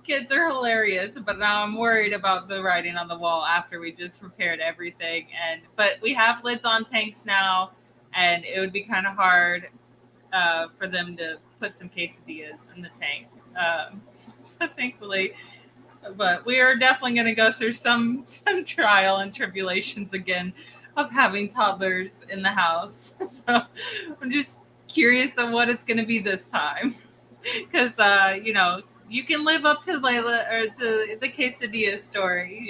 Kids are hilarious, but now I'm worried about the writing on the wall after we just repaired everything. But we have lids on tanks now, and it would be kind of hard for them to put some quesadillas in the tank. So thankfully, but we are definitely going to go through some trial and tribulations again of having toddlers in the house. So I'm just curious of what it's going to be this time, because you can live up to Layla or to the quesadilla story.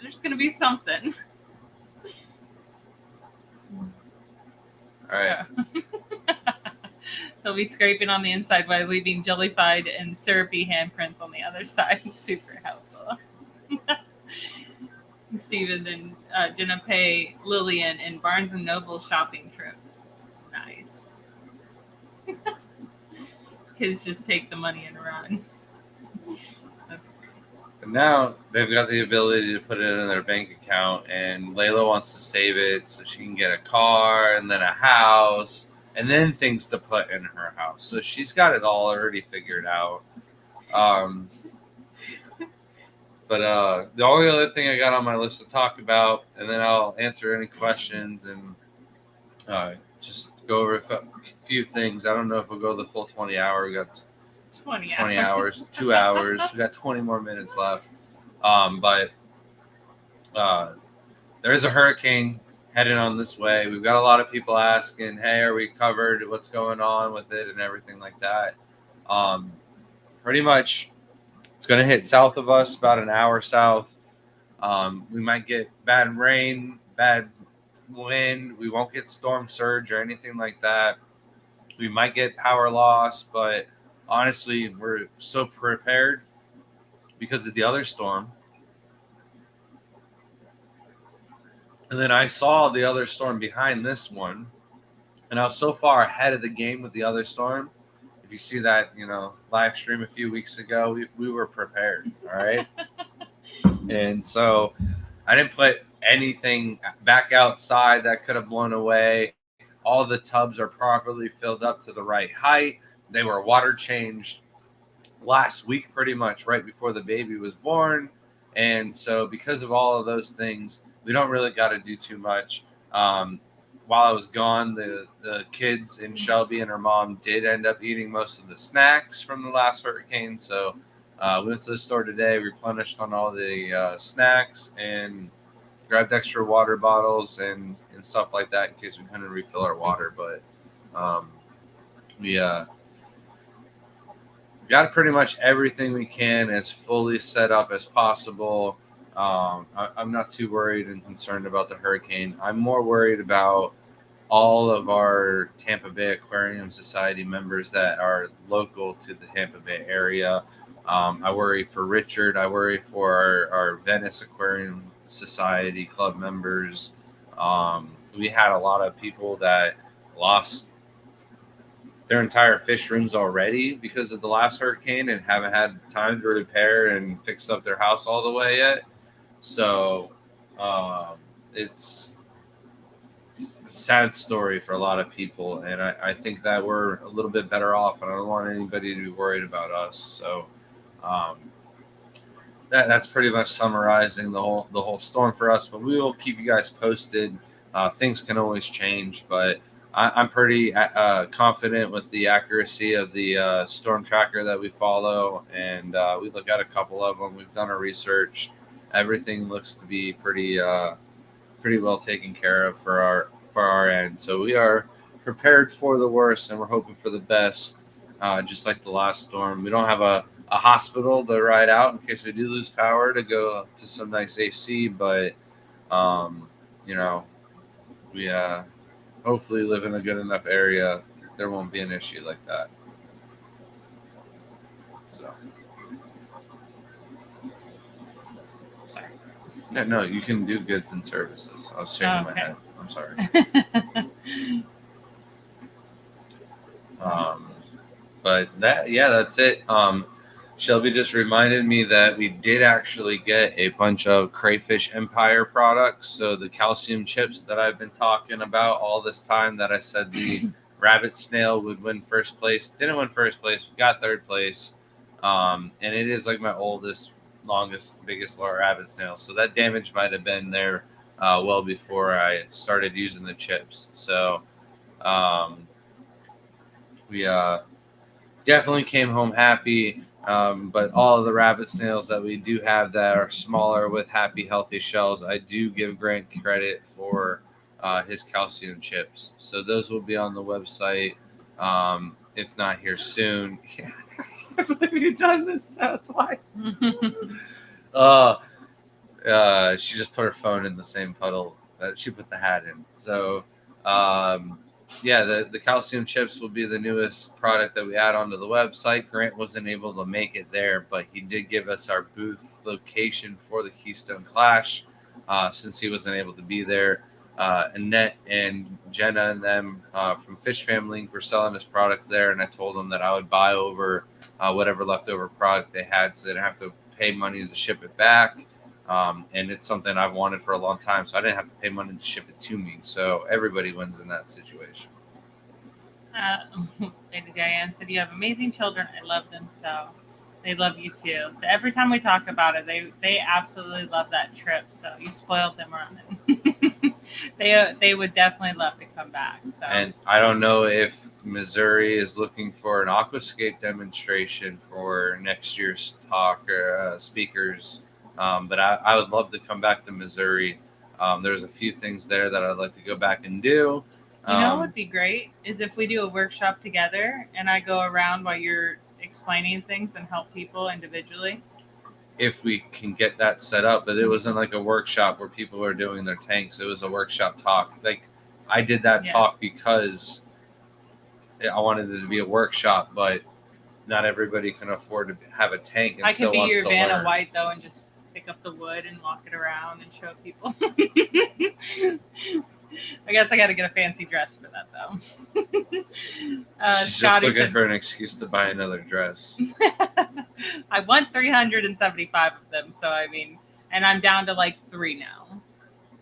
There's going to be something. All right. They'll be scraping on the inside while leaving jellified and syrupy handprints on the other side. Super helpful. Steven and Jenna pay Lillian in Barnes & Noble shopping trips. Nice. Kids just take the money and run. That's great. And now they've got the ability to put it in their bank account, and Layla wants to save it so she can get a car and then a house and then things to put in her house. So she's got it all already figured out. But the only other thing I got on my list to talk about, and then I'll answer any questions and just go over a few things. I don't know if we'll go the full 20 hour. We got 20 hours, 2 hours. We got 20 more minutes left. But there's a hurricane heading on this way. We've got a lot of people asking, hey, are we covered? What's going on with it and everything like that? Pretty much it's going to hit south of us, about an hour south. We might get bad rain, bad wind. We won't get storm surge or anything like that. We might get power loss, but honestly, we're so prepared because of the other storm And then I saw the other storm behind this one, and I was so far ahead of the game with the other storm. If you see that, live stream a few weeks ago, we were prepared. All right. And so I didn't put anything back outside that could have blown away. All the tubs are properly filled up to the right height. They were water changed last week, pretty much right before the baby was born. And so because of all of those things, we don't really got to do too much. While I was gone, the kids and Shelby and her mom did end up eating most of the snacks from the last hurricane. So we went to the store today, replenished on all the snacks, and grabbed extra water bottles and stuff like that in case we couldn't refill our water. But we got pretty much everything we can as fully set up as possible. I'm not too worried and concerned about the hurricane. I'm more worried about all of our Tampa Bay Aquarium Society members that are local to the Tampa Bay area. I worry for Richard. I worry for our Venice Aquarium Society club members. We had a lot of people that lost their entire fish rooms already because of the last hurricane and haven't had time to repair and fix up their house all the way yet. So it's a sad story for a lot of people, and I think that we're a little bit better off, and I don't want anybody to be worried about us. So that's pretty much summarizing the whole storm for us. But we will keep you guys posted. Things can always change, but I'm pretty confident with the accuracy of the storm tracker that we follow, and we look at a couple of them. We've done our research. Everything looks to be pretty well taken care of for our end. So we are prepared for the worst, and we're hoping for the best. Just like the last storm, we don't have a hospital to ride out in case we do lose power to go to some nice AC, but we hopefully live in a good enough area. There won't be an issue like that. So, sorry. No, you can do goods and services. I was shaking my head. I'm sorry. But that's it. Shelby just reminded me that we did actually get a bunch of Crayfish Empire products. So the calcium chips that I've been talking about all this time that I said the rabbit snail would win first place. Didn't win first place. We got third place. And it is like my oldest, longest, biggest rabbit snail. So that damage might have been there well before I started using the chips. So we definitely came home happy. But all of the rabbit snails that we do have that are smaller with happy, healthy shells, I do give Grant credit for his calcium chips. So those will be on the website, if not here soon. I believe you've done this twice. She just put her phone in the same puddle that she put the hat in. So, the calcium chips will be the newest product that we add onto the website. Grant wasn't able to make it there, but he did give us our booth location for the Keystone Clash since he wasn't able to be there. Annette and Jenna and them from Fish Family Inc. were selling his products there, and I told them that I would buy over whatever leftover product they had so they didn't have to pay money to ship it back. And it's something I've wanted for a long time, so I didn't have to pay money to ship it to me. So everybody wins in that situation. Lady Diane said, "You have amazing children. I love them so. They love you too. Every time we talk about it, they absolutely love that trip. So you spoiled them on it. They would definitely love to come back. So. And I don't know if Missouri is looking for an Aquascape demonstration for next year's talk or speakers. But I would love to come back to Missouri. There's a few things there that I'd like to go back and do. You know what would be great is if we do a workshop together and I go around while you're explaining things and help people individually. If we can get that set up, but it wasn't like a workshop where people were doing their tanks. It was a workshop talk. Like I did that talk because I wanted it to be a workshop, but not everybody can afford to have a tank. And I could be your Vanna White though and just pick up the wood and walk it around and show people. I guess I got to get a fancy dress for that though. She's just Scotty looking said, for an excuse to buy another dress. I want 375 of them, so I mean, and I'm down to like 3 now.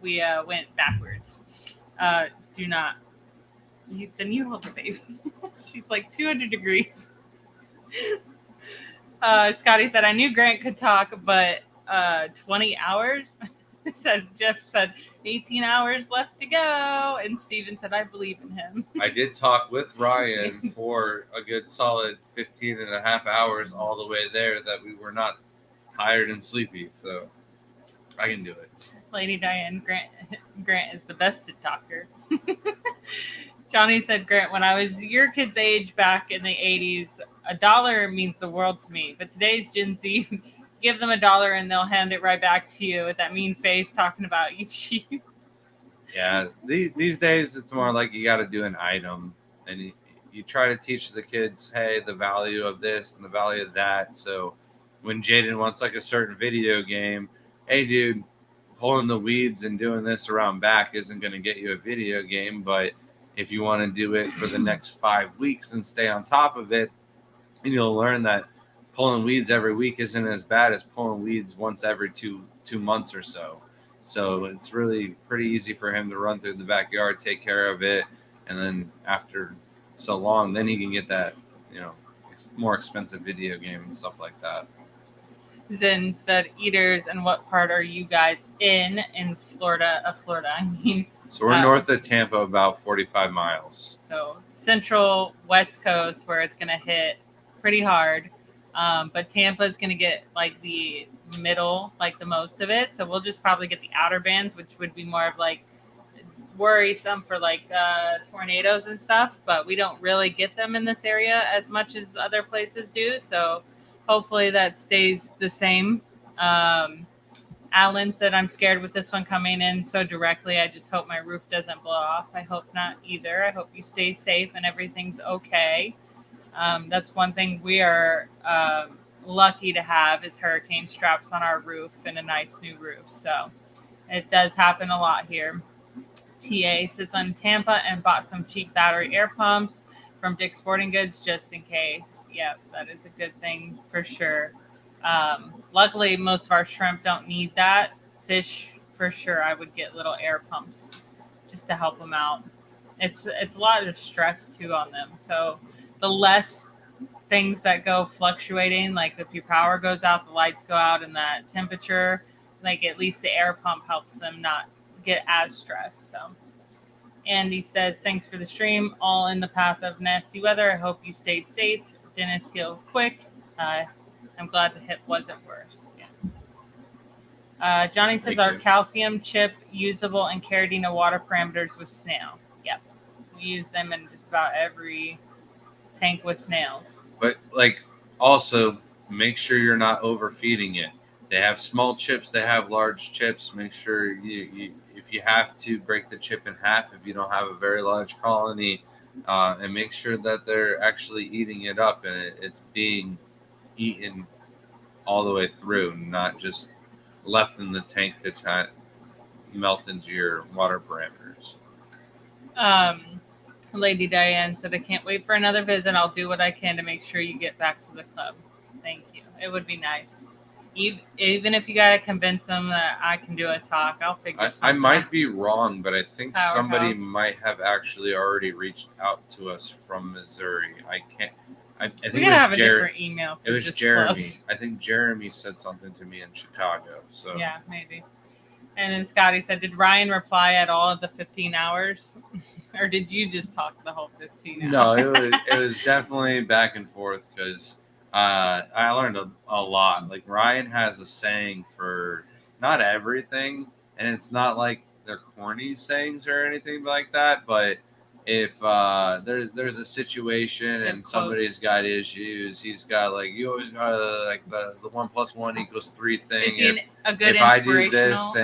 We went backwards. Do not. Then you hold the baby. She's like 200 degrees. Scotty said, I knew Grant could talk, but 20 hours? Jeff said 18 hours left to go. And Steven said, I believe in him. I did talk with Ryan for a good solid 15 and a half hours all the way there that we were not tired and sleepy. So I can do it. Lady Diane, Grant is the bested talker. Johnny said, Grant, when I was your kid's age back in the 80s, $1 means the world to me. But today's Gen Z, give them $1 and they'll hand it right back to you with that mean face talking about you cheap. Yeah, these days it's more like you got to do an item. And you try to teach the kids, hey, the value of this and the value of that. So when Jaden wants like a certain video game, hey, dude, pulling the weeds and doing this around back isn't going to get you a video game. But if you want to do it for the next 5 weeks and stay on top of it, and you'll learn that pulling weeds every week isn't as bad as pulling weeds once every two months or so. So it's really pretty easy for him to run through the backyard, take care of it, and then after so long, then he can get that, more expensive video game and stuff like that. Zen said, Eaters, and what part are you guys in Florida? I mean, so we're north of Tampa, about 45 miles. So central west coast, where it's going to hit pretty hard. But Tampa is going to get like the middle, like the most of it. So we'll just probably get the outer bands, which would be more of like worrisome for like tornadoes and stuff. But we don't really get them in this area as much as other places do. So hopefully that stays the same. Alan said, I'm scared with this one coming in so directly. I just hope my roof doesn't blow off. I hope not either. I hope you stay safe and everything's okay. That's one thing we are lucky to have is hurricane straps on our roof and a nice new roof. So it does happen a lot here. TA sits on Tampa and bought some cheap battery air pumps from Dick's Sporting Goods just in case. Yep, that is a good thing for sure. Luckily, most of our shrimp don't need that. Fish, for sure, I would get little air pumps just to help them out. It's a lot of stress, too, on them. So the less things that go fluctuating, like if your power goes out, the lights go out, and that temperature, like at least the air pump helps them not get as stressed. So Andy says, thanks for the stream. All in the path of nasty weather. I hope you stay safe. Dennis, heal quick. I'm glad the hip wasn't worse. Yeah. Johnny says, our calcium chip usable and Caradina water parameters with snail. Yep. We use them in just about every tank with snails. But also make sure you're not overfeeding it. They have small chips, they have large chips. Make sure you if you have to, break the chip in half if you don't have a very large colony, and make sure that they're actually eating it up and it's being eaten all the way through, not just left in the tank that's not melt into your water parameters. Lady Diane said, I can't wait for another visit. I'll do what I can to make sure you get back to the club. Thank you. It would be nice. Even if you got to convince them that I can do a talk, I'll figure something out. I might be wrong, but I think Powerhouse. Somebody might have actually already reached out to us from Missouri. I think we gotta have a different email. It was Jeremy. Clubs. I think Jeremy said something to me in Chicago. So yeah, maybe. And then Scotty said, did Ryan reply at all of the 15 hours? Or did you just talk the whole 15 hours? No, it was definitely back and forth because I learned a lot. Like Ryan has a saying for not everything, and it's not like they're corny sayings or anything like that, but if there's a situation and somebody's got issues, he's got like, you always got like the 1 + 1 = 3 thing. Is he a good if I do this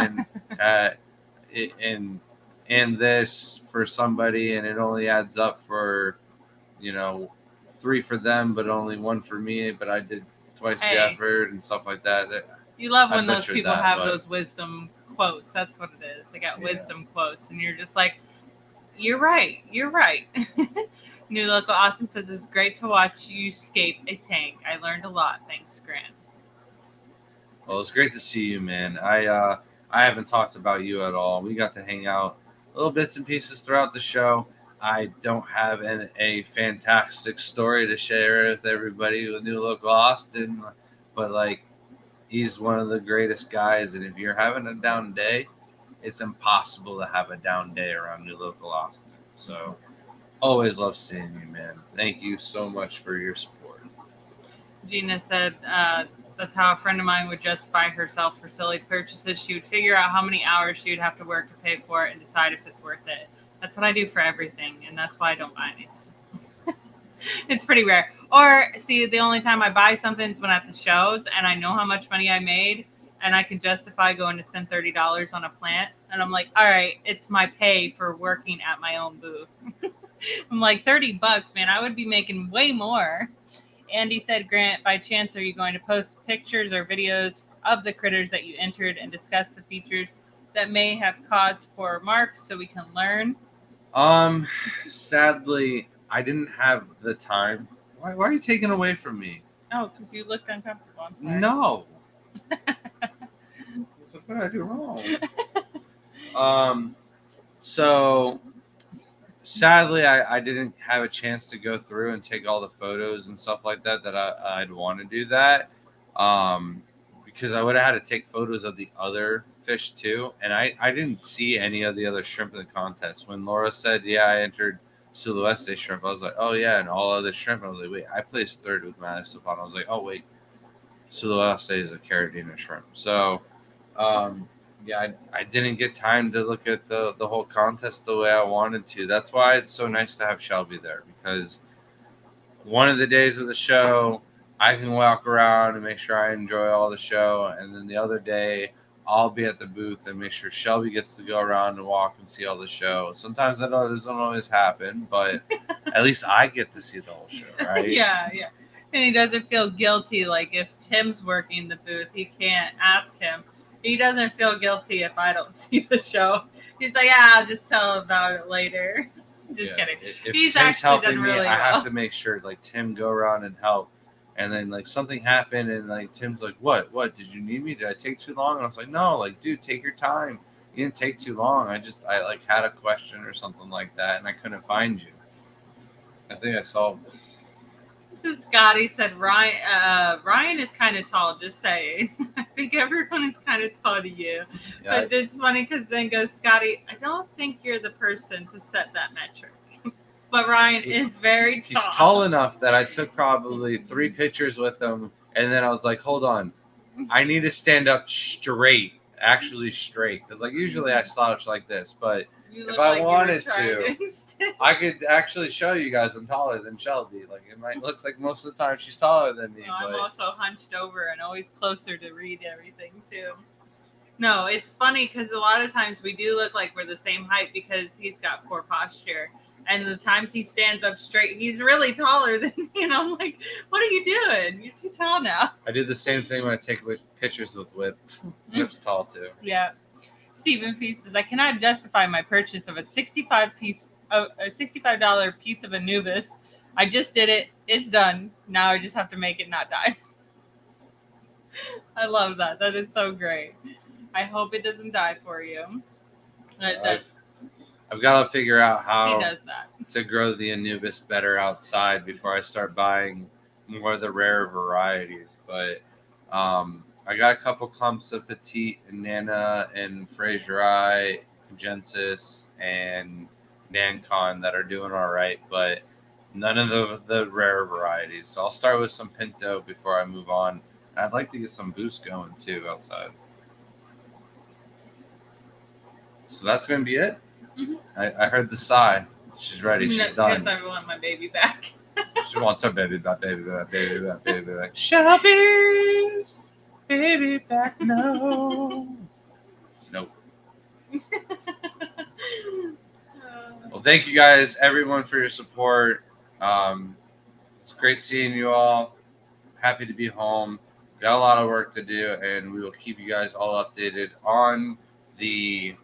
and this for somebody and it only adds up for 3 for them but only 1 for me, but I did twice the effort and stuff like that. You love I when those butchered people that, have but- those wisdom quotes. That's what it is. They got Yeah. wisdom quotes, and you're just like, you're right. You're right. New Local Austin says it's great to watch you scape a tank. I learned a lot. Thanks, Grant. Well, it's great to see you, man. I haven't talked about you at all. We got to hang out little bits and pieces throughout the show. I don't have a fantastic story to share with everybody with New Local Austin, but like, he's one of the greatest guys, and if you're having a down day, it's impossible to have a down day around New Local Austin. So always love seeing you, man. Thank you so much for your support. Gina said that's how a friend of mine would justify herself for silly purchases. She would figure out how many hours she would have to work to pay for it and decide if it's worth it. That's what I do for everything, and that's why I don't buy anything. It's pretty rare. Or, see, the only time I buy something is when at the shows, and I know how much money I made, and I can justify going to spend $30 on a plant. And I'm like, all right, it's my pay for working at my own booth. I'm like, $30, man, I would be making way more. Andy said, Grant, by chance, are you going to post pictures or videos of the critters that you entered and discuss the features that may have caused poor marks so we can learn? Sadly, I didn't have the time. Why are you taking away from me? Oh, because you looked uncomfortable. I'm sorry. No. What did I do wrong? So sadly, I didn't have a chance to go through and take all the photos and stuff like that I'd want to do that. Because I would have had to take photos of the other fish too. And I didn't see any of the other shrimp in the contest. When Laura said, yeah, I entered Silvestre shrimp, I was like, oh yeah, and all other shrimp. I was like, wait, I placed third with Manisopon. I was like, oh wait, Silvestre is a carotena shrimp. So yeah, I didn't get time to look at the whole contest the way I wanted to. That's why it's so nice to have Shelby there, because one of the days of the show, I can walk around and make sure I enjoy all the show, and then the other day, I'll be at the booth and make sure Shelby gets to go around and walk and see all the show. Sometimes that doesn't always happen, but at least I get to see the whole show, right? Yeah. And he doesn't feel guilty. Like if Tim's working the booth, he can't ask him. He doesn't feel guilty if I don't see the show. He's like, yeah, I'll just tell him about it later. Just kidding. If He's Tim's actually helping done me, really I well. have to make sure like Tim go around and help. And then like something happened, and like Tim's like, "What? Did you need me? Did I take too long?" And I was like, "No, like, dude, take your time. You didn't take too long. I like had a question or something like that, and I couldn't find you. I think I solved it." So Scotty said, Ryan is kind of tall, just saying. I think everyone is kind of tall to you. Yeah, But it's funny because then goes, Scotty, I don't think you're the person to set that metric. But Ryan is very tall. he's tall enough that I took probably 3 pictures with him, and then I was like, "Hold on, I need to stand up straight, actually straight, because like usually I slouch like this, but You if look I like you were wanted trying to, extend- I could actually show you guys I'm taller than Shelby. Like it might look like most of the time she's taller than me, I'm but also hunched over and always closer to read everything too. No, it's funny because a lot of times we do look like we're the same height because he's got poor posture. And the times he stands up straight, he's really taller than me. And I'm like, what are you doing? You're too tall now. I do the same thing when I take pictures with Whip. Whip's tall too. Yeah. Stephen P says, I cannot justify my purchase of a $65 piece of Anubis. I just did it. It's done. Now I just have to make it not die. I love that. That is so great. I hope it doesn't die for you. I've got to figure out He how does that. to grow the Anubis better outside before I start buying more of the rare varieties. But I got a couple clumps of Petite and Nana and Fraseri, Congensis, and Nancon that are doing all right, but none of the rare varieties. So I'll start with some Pinto before I move on. And I'd like to get some boost going too outside. So that's going to be it. Mm-hmm. I heard the sigh. She's ready. She's done. Because I want my baby back. She wants her baby back, baby back, baby back, baby back. Shelby's baby back, no. Nope. Well, thank you guys, everyone, for your support. It's great seeing you all. Happy to be home. got a lot of work to do, and we will keep you guys all updated on the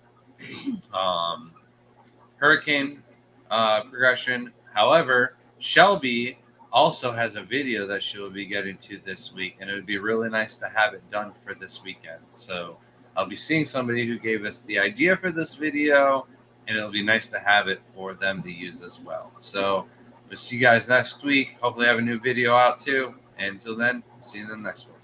hurricane progression. However, Shelby also has a video that she will be getting to this week, and it would be really nice to have it done for this weekend. So I'll be seeing somebody who gave us the idea for this video, and it'll be nice to have it for them to use as well. So we'll see you guys next week. Hopefully I have a new video out too. And until then, see you in the next one.